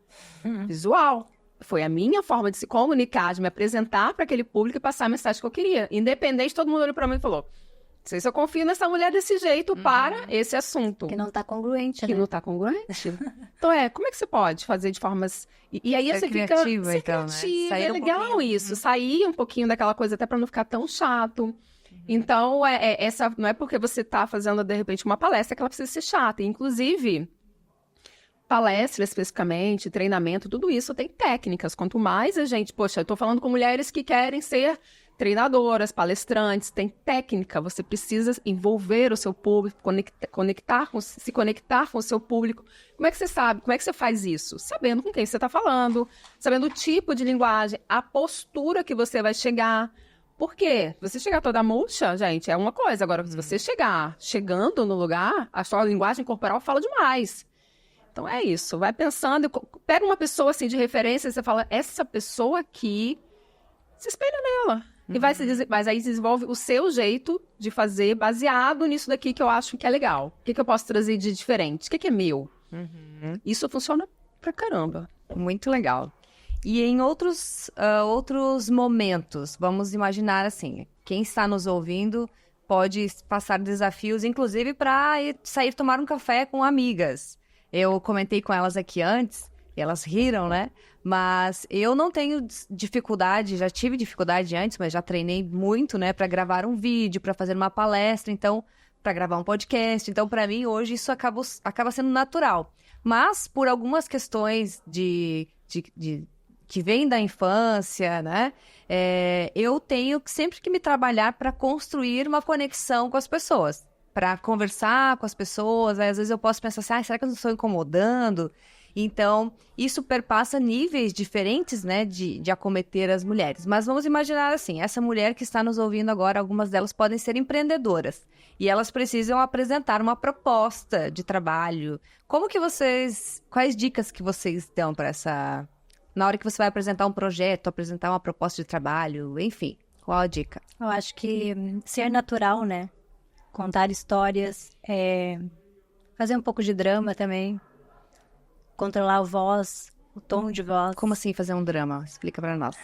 Speaker 3: Visual. Foi a minha forma de se comunicar, de me apresentar para aquele público e passar a mensagem que eu queria. Independente, todo mundo olhou para mim e falou: não sei se eu confio nessa mulher desse jeito para esse assunto.
Speaker 2: Que não tá congruente,
Speaker 3: Que
Speaker 2: né?
Speaker 3: não tá congruente. Então, como é que você pode fazer de formas... E aí você fica...
Speaker 1: Criativa, então, né?
Speaker 3: É legal isso. Sair um pouquinho daquela coisa até para não ficar tão chato. Então, essa não é porque você tá fazendo, de repente, uma palestra que ela precisa ser chata. Inclusive, palestra especificamente, treinamento, tudo isso tem técnicas. Quanto mais a gente... Poxa, eu tô falando com mulheres que querem ser treinadoras, palestrantes, tem técnica. Você precisa envolver o seu público, se conectar com o seu público. Como é que você sabe? Como é que você faz isso? Sabendo com quem você está falando, sabendo o tipo de linguagem, a postura que você vai chegar. Por quê? Você chegar toda murcha, gente, é uma coisa. Agora, se você chegando no lugar, a sua linguagem corporal fala demais. Então, é isso. Vai pensando, pega uma pessoa assim de referência e você fala, essa pessoa aqui, se espelha nela. E mas aí desenvolve o seu jeito de fazer baseado nisso daqui que eu acho que é legal. O que eu posso trazer de diferente? O que é meu? Isso funciona pra caramba.
Speaker 1: Muito legal. E em outros momentos, vamos imaginar assim, quem está nos ouvindo pode passar desafios, inclusive para sair tomar um café com amigas. Eu comentei com elas aqui antes, e elas riram, né? Mas eu não tenho dificuldade, já tive dificuldade antes, mas já treinei muito, né? Para gravar um vídeo, para fazer uma palestra, então, para gravar um podcast. Então, para mim, hoje, isso acaba sendo natural. Mas, por algumas questões que vêm da infância, né? Eu tenho sempre que me trabalhar para construir uma conexão com as pessoas. Para conversar com as pessoas. Aí, às vezes eu posso pensar assim, será que eu não estou incomodando? Então, isso perpassa níveis diferentes, né, de acometer as mulheres. Mas vamos imaginar assim, essa mulher que está nos ouvindo agora, algumas delas podem ser empreendedoras. E elas precisam apresentar uma proposta de trabalho. Quais dicas que vocês dão para essa... Na hora que você vai apresentar um projeto, apresentar uma proposta de trabalho, enfim, qual a dica?
Speaker 2: Eu acho que ser natural, né? Contar histórias, fazer um pouco de drama também. Controlar a voz, o tom de voz.
Speaker 1: Como assim fazer um drama? Explica pra nós.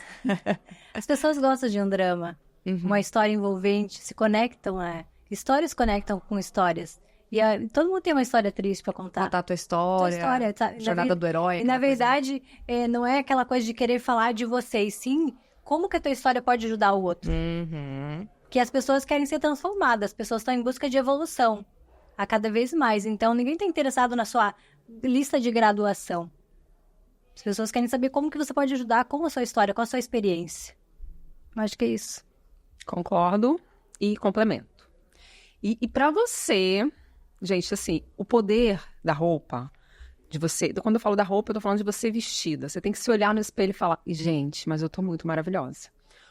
Speaker 2: As pessoas gostam de um drama, uma história envolvente, se conectam, histórias conectam com histórias. E todo mundo tem uma história triste pra contar.
Speaker 1: Contar a tua história, jornada do herói.
Speaker 2: E na verdade, não é aquela coisa de querer falar de você, e sim como que a tua história pode ajudar o outro. Que as pessoas querem ser transformadas, as pessoas estão em busca de evolução a cada vez mais. Então, ninguém está interessado na sua lista de graduação. As pessoas querem saber como que você pode ajudar com a sua história, com a sua experiência. Eu acho que é isso.
Speaker 3: concordo e complemento. E para você, gente, assim, o poder da roupa, de você... Quando eu falo da roupa, eu tô falando de você vestida. Você tem que se olhar no espelho e falar, gente, mas eu tô muito maravilhosa.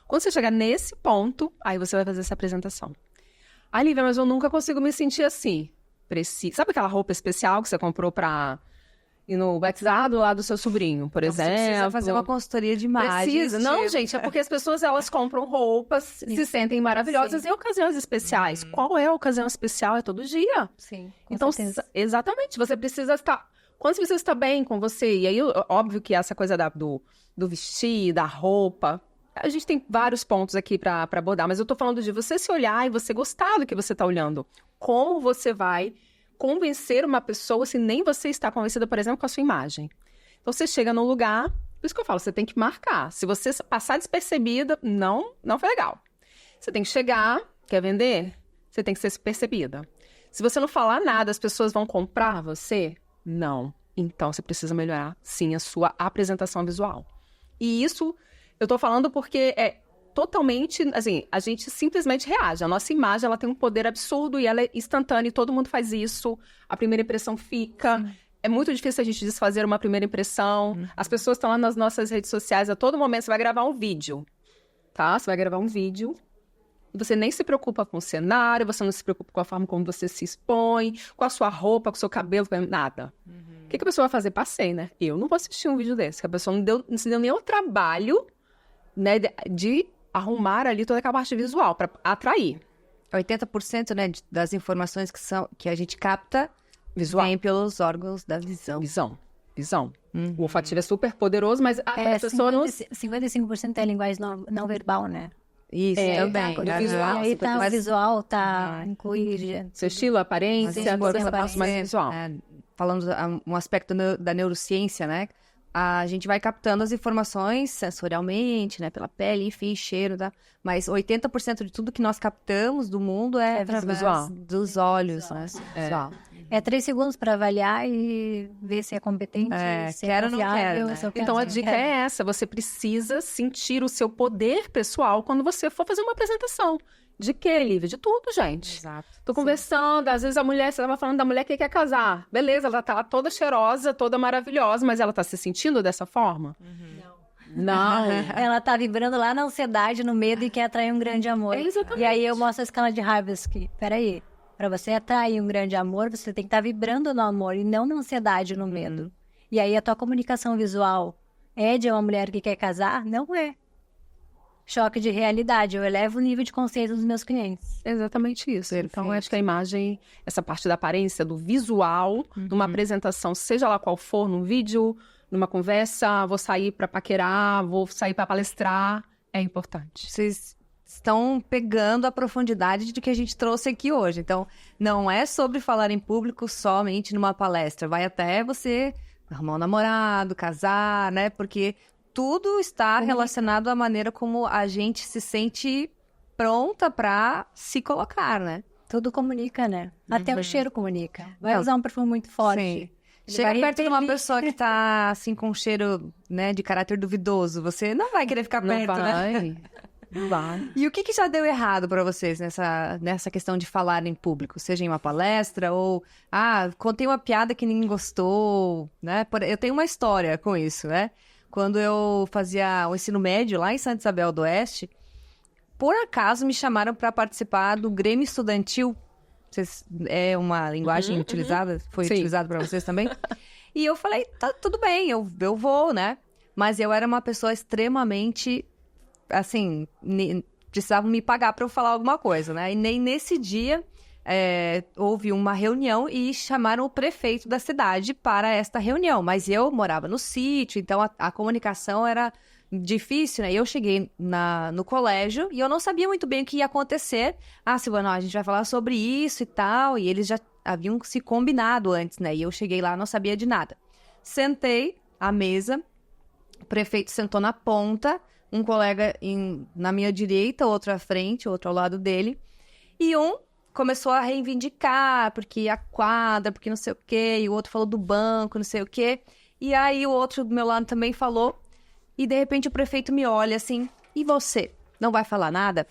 Speaker 3: Quando você chegar nesse ponto, aí você vai fazer essa apresentação. Ah, Lívia, mas eu nunca consigo me sentir assim. Sabe aquela roupa especial que você comprou pra ir no batizado lá do seu sobrinho, por exemplo?
Speaker 1: Você precisa fazer uma consultoria de imagem.
Speaker 3: Precisa. Não, gente, é porque as pessoas, elas compram roupas, se sentem maravilhosas em ocasiões especiais. Qual é a ocasião especial? É todo dia.
Speaker 2: Sim,
Speaker 3: Então, exatamente, você precisa estar... Quando você precisa estar bem com você, e aí, óbvio que essa coisa do vestir, da roupa... A gente tem vários pontos aqui para abordar, mas eu tô falando de você se olhar e você gostar do que você tá olhando. Como você vai convencer uma pessoa se nem você está convencida, por exemplo, com a sua imagem? Então, você chega num lugar, por isso que eu falo, você tem que marcar. Se você passar despercebida, não foi legal. Você tem que chegar, quer vender? Você tem que ser percebida. Se você não falar nada, as pessoas vão comprar você? Não. Então, você precisa melhorar, sim, a sua apresentação visual. E isso... Eu tô falando porque é totalmente, assim, a gente simplesmente reage. A nossa imagem, ela tem um poder absurdo e ela é instantânea e todo mundo faz isso. A primeira impressão fica. Sim. É muito difícil a gente desfazer uma primeira impressão. As pessoas estão lá nas nossas redes sociais, a todo momento você vai gravar um vídeo, tá? Você vai gravar um vídeo e você nem se preocupa com o cenário, você não se preocupa com a forma como você se expõe, com a sua roupa, com o seu cabelo, nada. O que a pessoa vai fazer? Passei, né? Eu não vou assistir um vídeo desse, que a pessoa não se deu nem o trabalho, né, de arrumar ali toda aquela parte visual para atrair.
Speaker 1: 80%, né, das informações que a gente capta vem pelos órgãos da visão.
Speaker 3: Visão. O olfativo é super poderoso, mas a pessoa não...
Speaker 2: 55% é linguagem não verbal, né?
Speaker 1: Isso, também.
Speaker 2: Do visual, aí tá o visual, tá incluído.
Speaker 3: Seu estilo, aparência,
Speaker 1: mais visual. Falando um aspecto da neurociência, né? A gente vai captando as informações sensorialmente, né? Pela pele, enfim, cheiro, tá? Mas 80% de tudo que nós captamos do mundo é através dos olhos, né? Visual.
Speaker 2: É 3 segundos para avaliar e ver se é competente, se
Speaker 1: quero ou não quero, né?
Speaker 3: Então, a dica é essa. Você precisa sentir o seu poder pessoal quando você for fazer uma apresentação. De quê, Lívia? De tudo, gente.
Speaker 1: Exato.
Speaker 3: Tô conversando, às vezes você tava falando da mulher que quer casar. Beleza, ela tá lá toda cheirosa, toda maravilhosa, mas ela tá se sentindo dessa forma? Não.
Speaker 2: Ela tá vibrando lá na ansiedade, no medo e quer atrair um grande amor.
Speaker 3: Exatamente.
Speaker 2: E aí eu mostro a escala de Harvest que, peraí, pra você atrair um grande amor, você tem que estar vibrando no amor e não na ansiedade, no medo. E aí a tua comunicação visual é de uma mulher que quer casar? Não é. Choque de realidade, eu elevo o nível de consciência dos meus clientes.
Speaker 3: Exatamente isso. Perfeito. Então, eu acho que a imagem, essa parte da aparência, do visual, numa apresentação, seja lá qual for, num vídeo, numa conversa, vou sair para paquerar, vou sair para palestrar, é importante.
Speaker 1: Vocês estão pegando a profundidade do que a gente trouxe aqui hoje. Então, não é sobre falar em público somente numa palestra. Vai até você arrumar um namorado, casar, né? Porque... tudo está relacionado à maneira como a gente se sente pronta para se colocar, né?
Speaker 2: Tudo comunica, né? Até o cheiro comunica. Vai usar um perfume muito forte.
Speaker 1: Sim. Chega perto de uma pessoa que tá, assim, com um cheiro, né, de caráter duvidoso. Você não vai querer ficar perto, né?
Speaker 3: Não vai.
Speaker 1: E o que já deu errado para vocês nessa questão de falar em público? Seja em uma palestra ou... contei uma piada que ninguém gostou, né? Eu tenho uma história com isso, né? Quando eu fazia o ensino médio lá em Santa Isabel do Oeste, por acaso me chamaram para participar do Grêmio Estudantil. É uma linguagem utilizada? Foi utilizada para vocês também? E eu falei, tá, tudo bem, eu vou, né? Mas eu era uma pessoa extremamente, assim, precisavam me pagar para eu falar alguma coisa, né? E nem nesse dia... houve uma reunião e chamaram o prefeito da cidade para esta reunião. Mas eu morava no sítio, então a comunicação era difícil, né? Eu cheguei no colégio e eu não sabia muito bem o que ia acontecer. Silvana, a gente vai falar sobre isso e tal. E eles já haviam se combinado antes, né? E eu cheguei lá, não sabia de nada. Sentei à mesa, o prefeito sentou na ponta, um colega na minha direita, outro à frente, outro ao lado dele. E começou a reivindicar, porque a quadra, porque não sei o quê, e o outro falou do banco, não sei o quê. E aí o outro do meu lado também falou, e de repente o prefeito me olha assim, e você, não vai falar nada?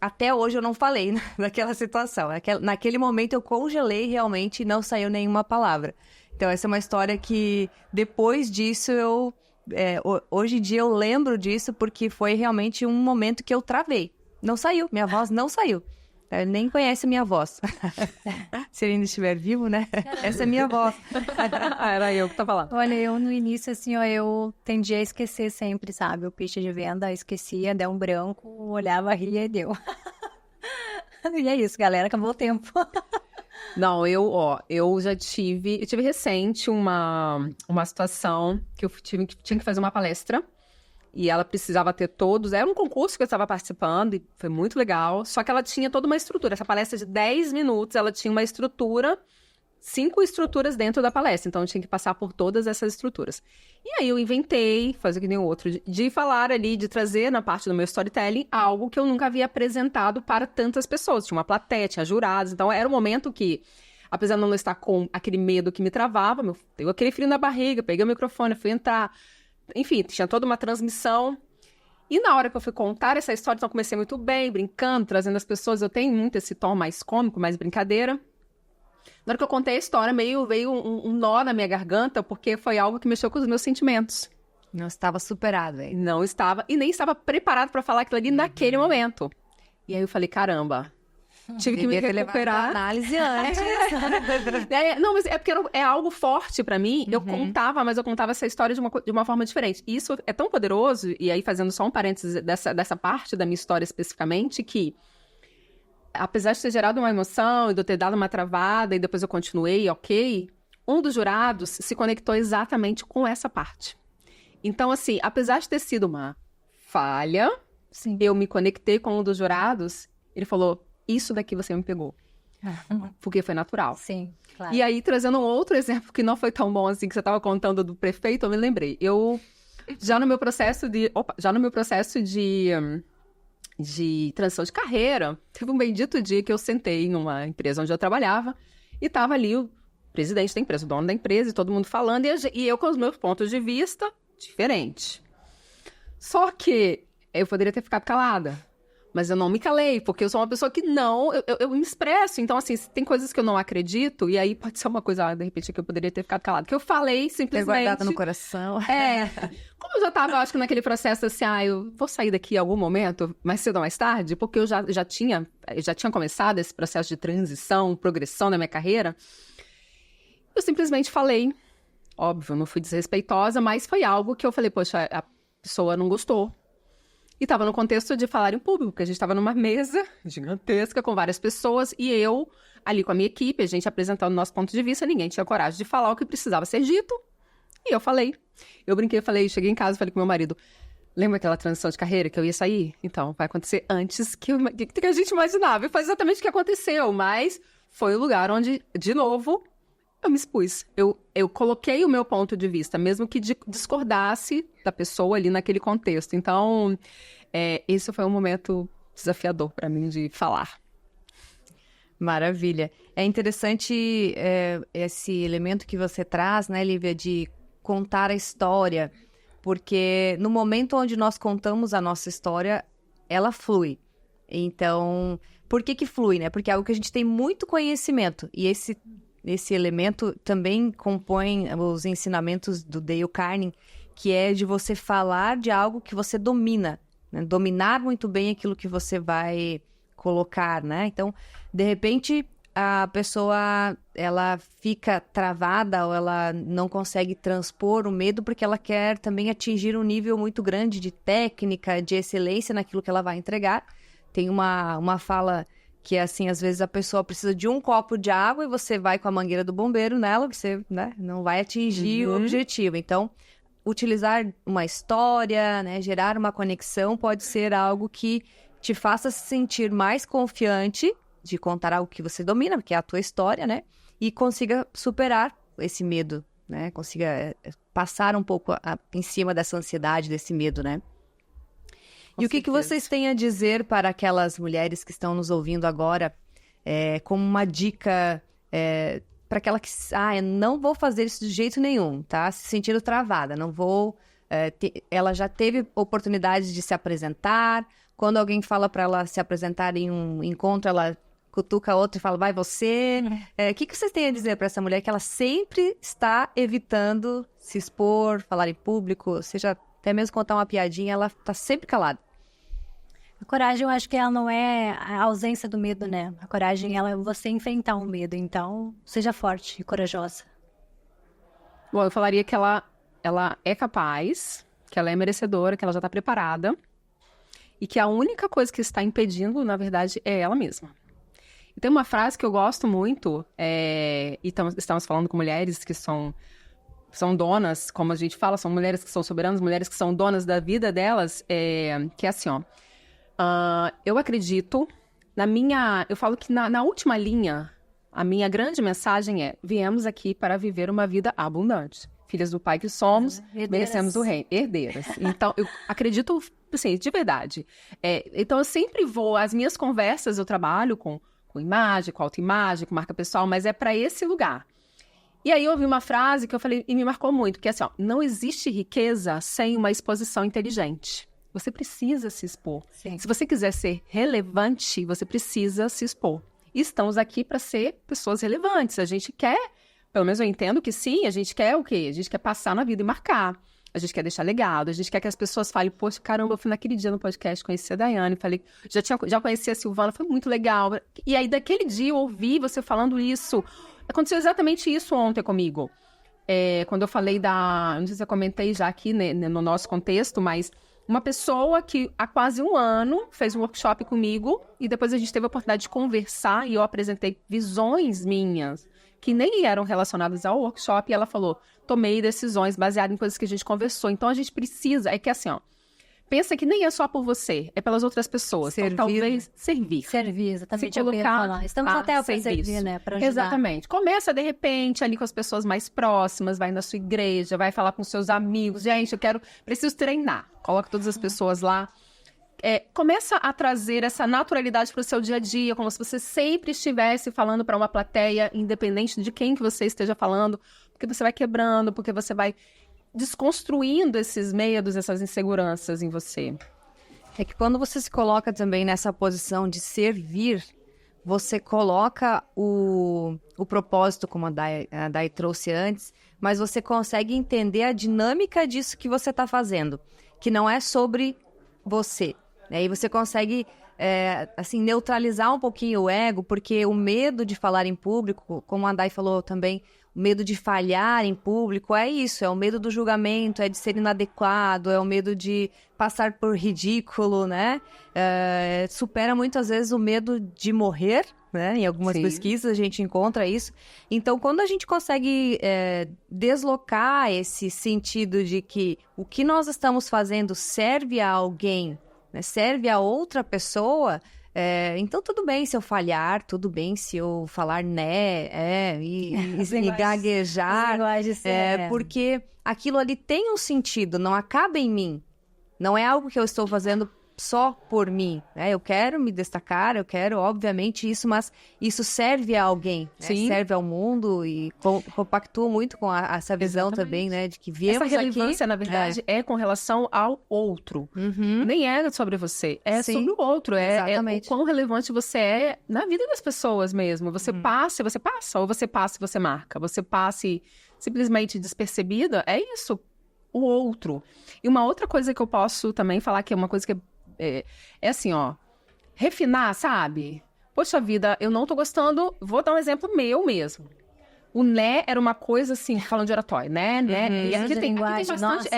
Speaker 1: até hoje eu não falei naquela situação. Naquele momento eu congelei realmente e não saiu nenhuma palavra. Então essa é uma história que depois disso hoje em dia eu lembro disso porque foi realmente um momento que eu travei. Não saiu, minha voz não saiu. Nem conhece minha voz. Se ele ainda estiver vivo, né? Essa é minha voz.
Speaker 3: Era eu que tava lá.
Speaker 2: Olha, eu no início, assim, ó, eu tendia a esquecer sempre, sabe? O pitch de venda, esquecia, deu um branco, olhava, ria e deu. E é isso, galera, acabou o tempo.
Speaker 3: Não, eu tive recente uma situação que eu tinha que fazer uma palestra. E ela precisava ter todos... Era um concurso que eu estava participando e foi muito legal. Só que ela tinha toda uma estrutura. Essa palestra de 10 minutos, ela tinha uma estrutura... 5 estruturas dentro da palestra. Então, eu tinha que passar por todas essas estruturas. E aí, eu inventei, fazer que nem o outro, de falar ali, de trazer na parte do meu storytelling algo que eu nunca havia apresentado para tantas pessoas. Tinha uma plateia, tinha jurados. Então, era um momento que... Apesar de eu não estar com aquele medo que me travava, deu aquele frio na barriga, peguei o microfone, fui entrar... Enfim, tinha toda uma transmissão. E na hora que eu fui contar essa história, então eu comecei muito bem, brincando, trazendo as pessoas. Eu tenho muito esse tom mais cômico, mais brincadeira. Na hora que eu contei a história, veio um nó na minha garganta, porque foi algo que mexeu com os meus sentimentos.
Speaker 1: Não estava superado, hein?
Speaker 3: Não estava, e nem estava preparado para falar aquilo ali naquele momento. E aí eu falei, caramba... Tive que me recuperar.
Speaker 1: Análise antes.
Speaker 3: Não, mas é porque é algo forte pra mim. Eu contava essa história de uma forma diferente. E isso é tão poderoso, e aí fazendo só um parênteses dessa parte da minha história especificamente, que apesar de ter gerado uma emoção e de eu ter dado uma travada e depois eu continuei, ok, um dos jurados se conectou exatamente com essa parte. Então, assim, apesar de ter sido uma falha,
Speaker 2: Sim.
Speaker 3: Eu me conectei com um dos jurados, ele falou... Isso daqui você me pegou. Porque foi natural.
Speaker 2: Sim, claro.
Speaker 3: E aí, trazendo um outro exemplo que não foi tão bom assim, que você estava contando do prefeito, eu me lembrei. Já no meu processo de transição de carreira, teve um bendito dia que eu sentei numa empresa onde eu trabalhava e estava ali o presidente da empresa, o dono da empresa, e todo mundo falando, e eu com os meus pontos de vista diferentes. Só que eu poderia ter ficado calada. Mas eu não me calei, porque eu sou uma pessoa que eu me expresso. Então, assim, tem coisas que eu não acredito, e aí pode ser uma coisa, de repente, que eu poderia ter ficado calada. Que eu falei simplesmente...
Speaker 1: Ter guardado no coração.
Speaker 3: Como eu já estava, eu acho que naquele processo, assim, eu vou sair daqui em algum momento, mais cedo ou mais tarde, porque eu já tinha começado esse processo de transição, progressão na minha carreira. Eu simplesmente falei, óbvio, não fui desrespeitosa, mas foi algo que eu falei, poxa, a pessoa não gostou. E estava no contexto de falar em público, porque a gente estava numa mesa gigantesca com várias pessoas e eu, ali com a minha equipe, a gente apresentando o nosso ponto de vista, ninguém tinha coragem de falar o que precisava ser dito. E eu falei. Eu brinquei, cheguei em casa e falei com meu marido, lembra aquela transição de carreira que eu ia sair? Então, vai acontecer antes que a gente imaginava. E foi exatamente o que aconteceu, mas foi o lugar onde, de novo... Eu me expus. Eu coloquei o meu ponto de vista, mesmo que discordasse da pessoa ali naquele contexto. Então, esse foi um momento desafiador para mim de falar.
Speaker 1: Maravilha. É interessante esse elemento que você traz, né, Lívia, de contar a história, porque no momento onde nós contamos a nossa história, ela flui. Então, por que flui, né? Porque é algo que a gente tem muito conhecimento, e esse elemento também compõe os ensinamentos do Dale Carnegie, que é de você falar de algo que você domina, né? Dominar muito bem aquilo que você vai colocar, né? Então, de repente, a pessoa, ela fica travada ou ela não consegue transpor o medo porque ela quer também atingir um nível muito grande de técnica, de excelência naquilo que ela vai entregar. Tem uma fala... que assim, às vezes a pessoa precisa de um copo de água e você vai com a mangueira do bombeiro nela, você, né, não vai atingir o objetivo. Então, utilizar uma história, né, gerar uma conexão pode ser algo que te faça se sentir mais confiante de contar algo que você domina, porque é a tua história, né, e consiga superar esse medo, né, consiga passar um pouco em cima dessa ansiedade, desse medo, né. E o que vocês têm a dizer para aquelas mulheres que estão nos ouvindo agora, como uma dica para aquela que, eu não vou fazer isso de jeito nenhum, tá? Se sentindo travada, não vou... ela já teve oportunidade de se apresentar, Quando alguém fala para ela se apresentar em um encontro, ela cutuca a outra e fala, vai você. O que vocês têm a dizer para essa mulher que ela sempre está evitando se expor, falar em público, seja até mesmo contar uma piadinha, ela tá sempre calada?
Speaker 2: A coragem, eu acho que ela não é a ausência do medo, né? A coragem, ela é você enfrentar o medo. Então, seja forte e corajosa.
Speaker 3: Bom, eu falaria que ela é capaz, que ela é merecedora, que ela já está preparada e que a única coisa que está impedindo, na verdade, é ela mesma. E tem uma frase que eu gosto muito, e estamos falando com mulheres que são donas, como a gente fala, são mulheres que são soberanas, mulheres que são donas da vida delas, que é assim, ó. Eu acredito, eu falo que na última linha, a minha grande mensagem é: viemos aqui para viver uma vida abundante. Filhas do Pai que somos, merecemos o reino. Herdeiras. Então, eu acredito, assim, de verdade. Então, eu sempre as minhas conversas, eu trabalho com imagem, com autoimagem, com marca pessoal, mas é para esse lugar. E aí eu ouvi uma frase que eu falei e me marcou muito, que é assim, ó, não existe riqueza sem uma exposição inteligente. Você precisa se expor.
Speaker 2: Sim.
Speaker 3: Se você quiser ser relevante, você precisa se expor. E estamos aqui para ser pessoas relevantes. A gente quer, pelo menos eu entendo que sim, a gente quer o quê? A gente quer passar na vida e marcar. A gente quer deixar legado, a gente quer que as pessoas falem, poxa, caramba, eu fui naquele dia no podcast, conheci a Daiane, falei, já conheci a Silvana, foi muito legal. E aí, daquele dia, eu ouvi você falando isso. Aconteceu exatamente isso ontem comigo. Quando eu falei não sei se eu comentei já aqui, né, no nosso contexto, mas uma pessoa que há quase um ano fez um workshop comigo e depois a gente teve a oportunidade de conversar e eu apresentei visões minhas que nem eram relacionadas ao workshop, e ela falou, tomei decisões baseadas em coisas que a gente conversou. Então, a gente precisa, é que assim, ó, pensa que nem é só por você, é pelas outras pessoas.
Speaker 1: Servir.
Speaker 3: Então, talvez servir.
Speaker 2: Servir, exatamente.
Speaker 3: Se colocar
Speaker 2: eu ia falar. Estamos até para servir, né? Para ajudar.
Speaker 3: Exatamente. Começa, de repente, ali com as pessoas mais próximas, vai na sua igreja, vai falar com seus amigos. Gente, preciso treinar. Coloca todas as pessoas lá. Começa a trazer essa naturalidade para o seu dia a dia, como se você sempre estivesse falando para uma plateia, independente de quem que você esteja falando, porque você vai quebrando, porque você vai desconstruindo esses medos, essas inseguranças em você.
Speaker 1: É que quando você se coloca também nessa posição de servir, você coloca o propósito, como a Dai trouxe antes, mas você consegue entender a dinâmica disso que você está fazendo, que não é sobre você. E você consegue, assim, neutralizar um pouquinho o ego, porque o medo de falar em público, como a Dai falou também, o medo de falhar em público é isso, é o medo do julgamento, é de ser inadequado, é o medo de passar por ridículo, né? Supera muitas vezes o medo de morrer, né? Em algumas pesquisas a gente encontra isso. Então, quando a gente consegue deslocar esse sentido de que o que nós estamos fazendo serve a alguém, né? Serve a outra pessoa, então tudo bem se eu falhar, tudo bem se eu falar né, e gaguejar, porque aquilo ali tem um sentido, não acaba em mim, não é algo que eu estou fazendo só por mim, né? Eu quero me destacar, eu quero, obviamente, isso, mas isso serve a alguém, né? Serve ao mundo e compactua muito com essa visão também, né? De que viemos
Speaker 3: essa relevância,
Speaker 1: aqui,
Speaker 3: na verdade, é com relação ao outro. Nem é sobre você, é sobre o outro. É o quão relevante você é na vida das pessoas mesmo. Você passa, ou você passa e você marca. Você passa e simplesmente despercebida, é isso, o outro. E uma outra coisa que eu posso também falar, que é uma coisa que é assim, ó, refinar, sabe? Poxa vida, eu não tô gostando, vou dar um exemplo meu mesmo. O né era uma coisa assim, falando de oratório, né? E aqui tem bastante,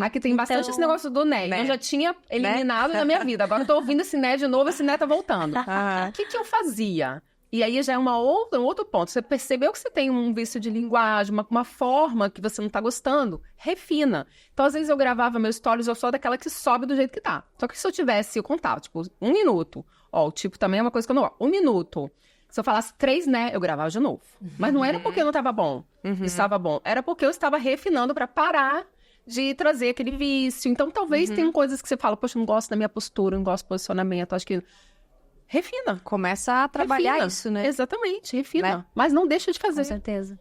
Speaker 3: aqui tem bastante esse negócio do né. Eu já tinha eliminado na minha vida, agora eu tô ouvindo esse né de novo, esse né tá voltando. O que eu fazia? E aí já é um outro ponto. Você percebeu que você tem um vício de linguagem, uma forma que você não tá gostando? Refina. Então, às vezes, eu gravava meus stories, eu sou daquela que sobe do jeito que tá. Só que se eu contava, tipo, 1 minuto. Ó, o tipo também é uma coisa que eu não gosto. 1 minuto. Se eu falasse 3, né, eu gravava de novo. Mas não era porque eu não tava bom. Estava bom. Era porque eu estava refinando pra parar de trazer aquele vício. Então, talvez tenham coisas que você fala, poxa, eu não gosto da minha postura, não gosto do posicionamento, acho que... Refina.
Speaker 1: Começa a trabalhar isso, né?
Speaker 3: Exatamente, refina. Né? Mas não deixa de fazer.
Speaker 2: Com certeza.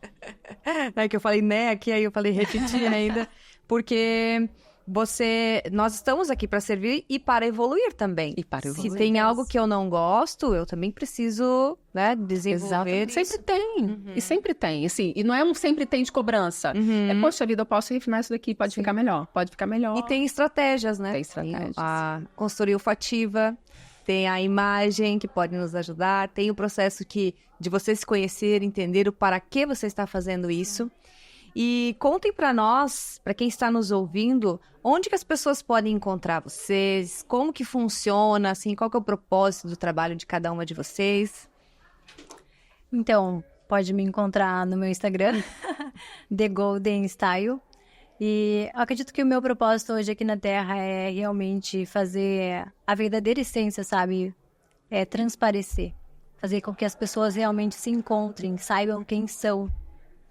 Speaker 1: É que eu falei né aqui, aí eu falei repetir ainda. Porque nós estamos aqui para servir e para evoluir também.
Speaker 3: E para
Speaker 1: Se tem algo que eu não gosto, eu também preciso, né, desenvolver.
Speaker 3: Exato. Sempre tem. E sempre tem. Assim, e não é um sempre tem de cobrança. Poxa vida, eu posso refinar isso daqui, pode ficar melhor. Pode ficar melhor.
Speaker 1: E tem estratégias, né?
Speaker 3: Tem estratégias.
Speaker 1: A consultoria olfativa, tem a imagem que pode nos ajudar, tem o processo de você se conhecer, entender o para que você está fazendo isso. E contem para nós, para quem está nos ouvindo, onde que as pessoas podem encontrar vocês, como que funciona, assim, qual que é o propósito do trabalho de cada uma de vocês.
Speaker 2: Então, pode me encontrar no meu Instagram, The Golden Style. E eu acredito que o meu propósito hoje aqui na Terra é realmente fazer a verdadeira essência, sabe? É transparecer. Fazer com que as pessoas realmente se encontrem, saibam quem são,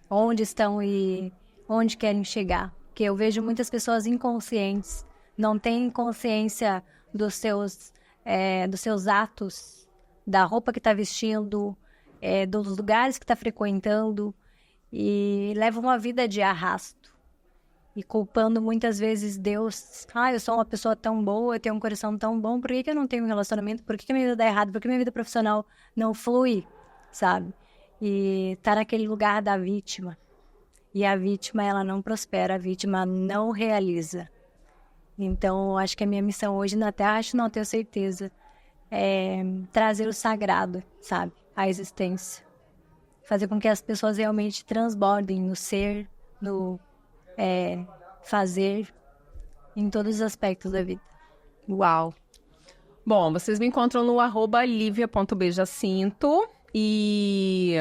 Speaker 2: onde estão e onde querem chegar. Porque eu vejo muitas pessoas inconscientes, não têm consciência dos seus atos, da roupa que está vestindo, dos lugares que está frequentando, e levam uma vida de arrasto. E culpando muitas vezes Deus. Eu sou uma pessoa tão boa, eu tenho um coração tão bom, por que eu não tenho um relacionamento? Por que minha vida dá errado? Por que minha vida profissional não flui, sabe? E tá naquele lugar da vítima. E a vítima, ela não prospera, a vítima não realiza. Então, acho que a minha missão hoje na Terra, não tenho certeza, é trazer o sagrado, sabe? A existência. Fazer com que as pessoas realmente transbordem no ser, no fazer, em todos os aspectos da vida.
Speaker 1: Uau!
Speaker 3: Bom, vocês me encontram no @livia.beijacinto e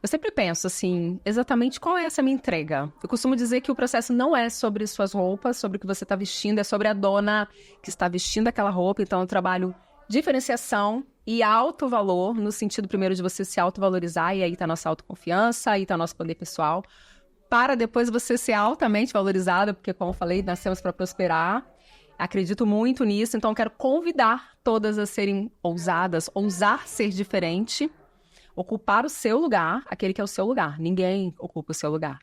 Speaker 3: eu sempre penso assim, exatamente qual é essa minha entrega? Eu costumo dizer que o processo não é sobre suas roupas, sobre o que você está vestindo, é sobre a dona que está vestindo aquela roupa. Então eu trabalho diferenciação e alto valor, no sentido primeiro de você se autovalorizar, e aí tá a nossa autoconfiança, aí tá o nosso poder pessoal, para depois você ser altamente valorizada, porque como eu falei, nascemos para prosperar. Acredito muito nisso, então eu quero convidar todas a serem ousadas, ousar ser diferente, ocupar o seu lugar, aquele que é o seu lugar. Ninguém ocupa o seu lugar.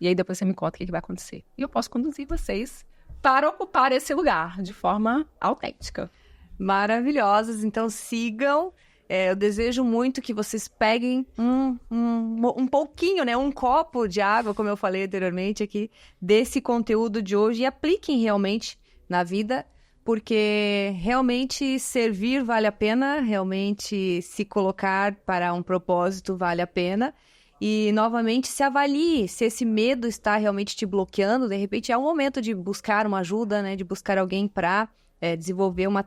Speaker 3: E aí depois você me conta o que vai acontecer. E eu posso conduzir vocês para ocupar esse lugar de forma autêntica.
Speaker 1: Maravilhosas, então sigam. Eu desejo muito que vocês peguem um pouquinho, né, um copo de água, como eu falei anteriormente aqui, desse conteúdo de hoje e apliquem realmente na vida, porque realmente servir vale a pena, realmente se colocar para um propósito vale a pena. E, novamente, se avalie se esse medo está realmente te bloqueando. De repente, é o momento de buscar uma ajuda, né, de buscar alguém para desenvolver uma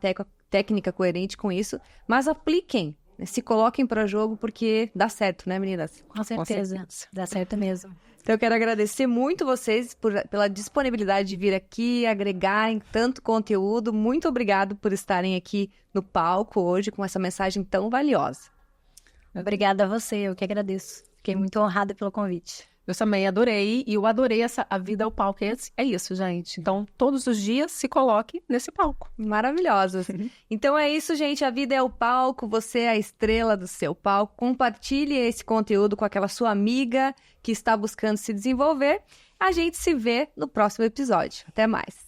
Speaker 1: técnica coerente com isso. Mas apliquem, né, se coloquem para jogo, porque dá certo, né, meninas?
Speaker 2: Com certeza. Dá certo mesmo.
Speaker 1: Então, eu quero agradecer muito vocês pela disponibilidade de vir aqui, agregarem tanto conteúdo. Muito obrigado por estarem aqui no palco hoje com essa mensagem tão valiosa.
Speaker 2: Obrigada a você, eu que agradeço. Fiquei muito honrada pelo convite.
Speaker 3: Eu também adorei, e eu adorei a vida ao palco. É isso, gente. Então, todos os dias, se coloque nesse palco.
Speaker 1: Maravilhosos. Então é isso, gente. A vida é o palco, você é a estrela do seu palco. Compartilhe esse conteúdo com aquela sua amiga que está buscando se desenvolver. A gente se vê no próximo episódio. Até mais.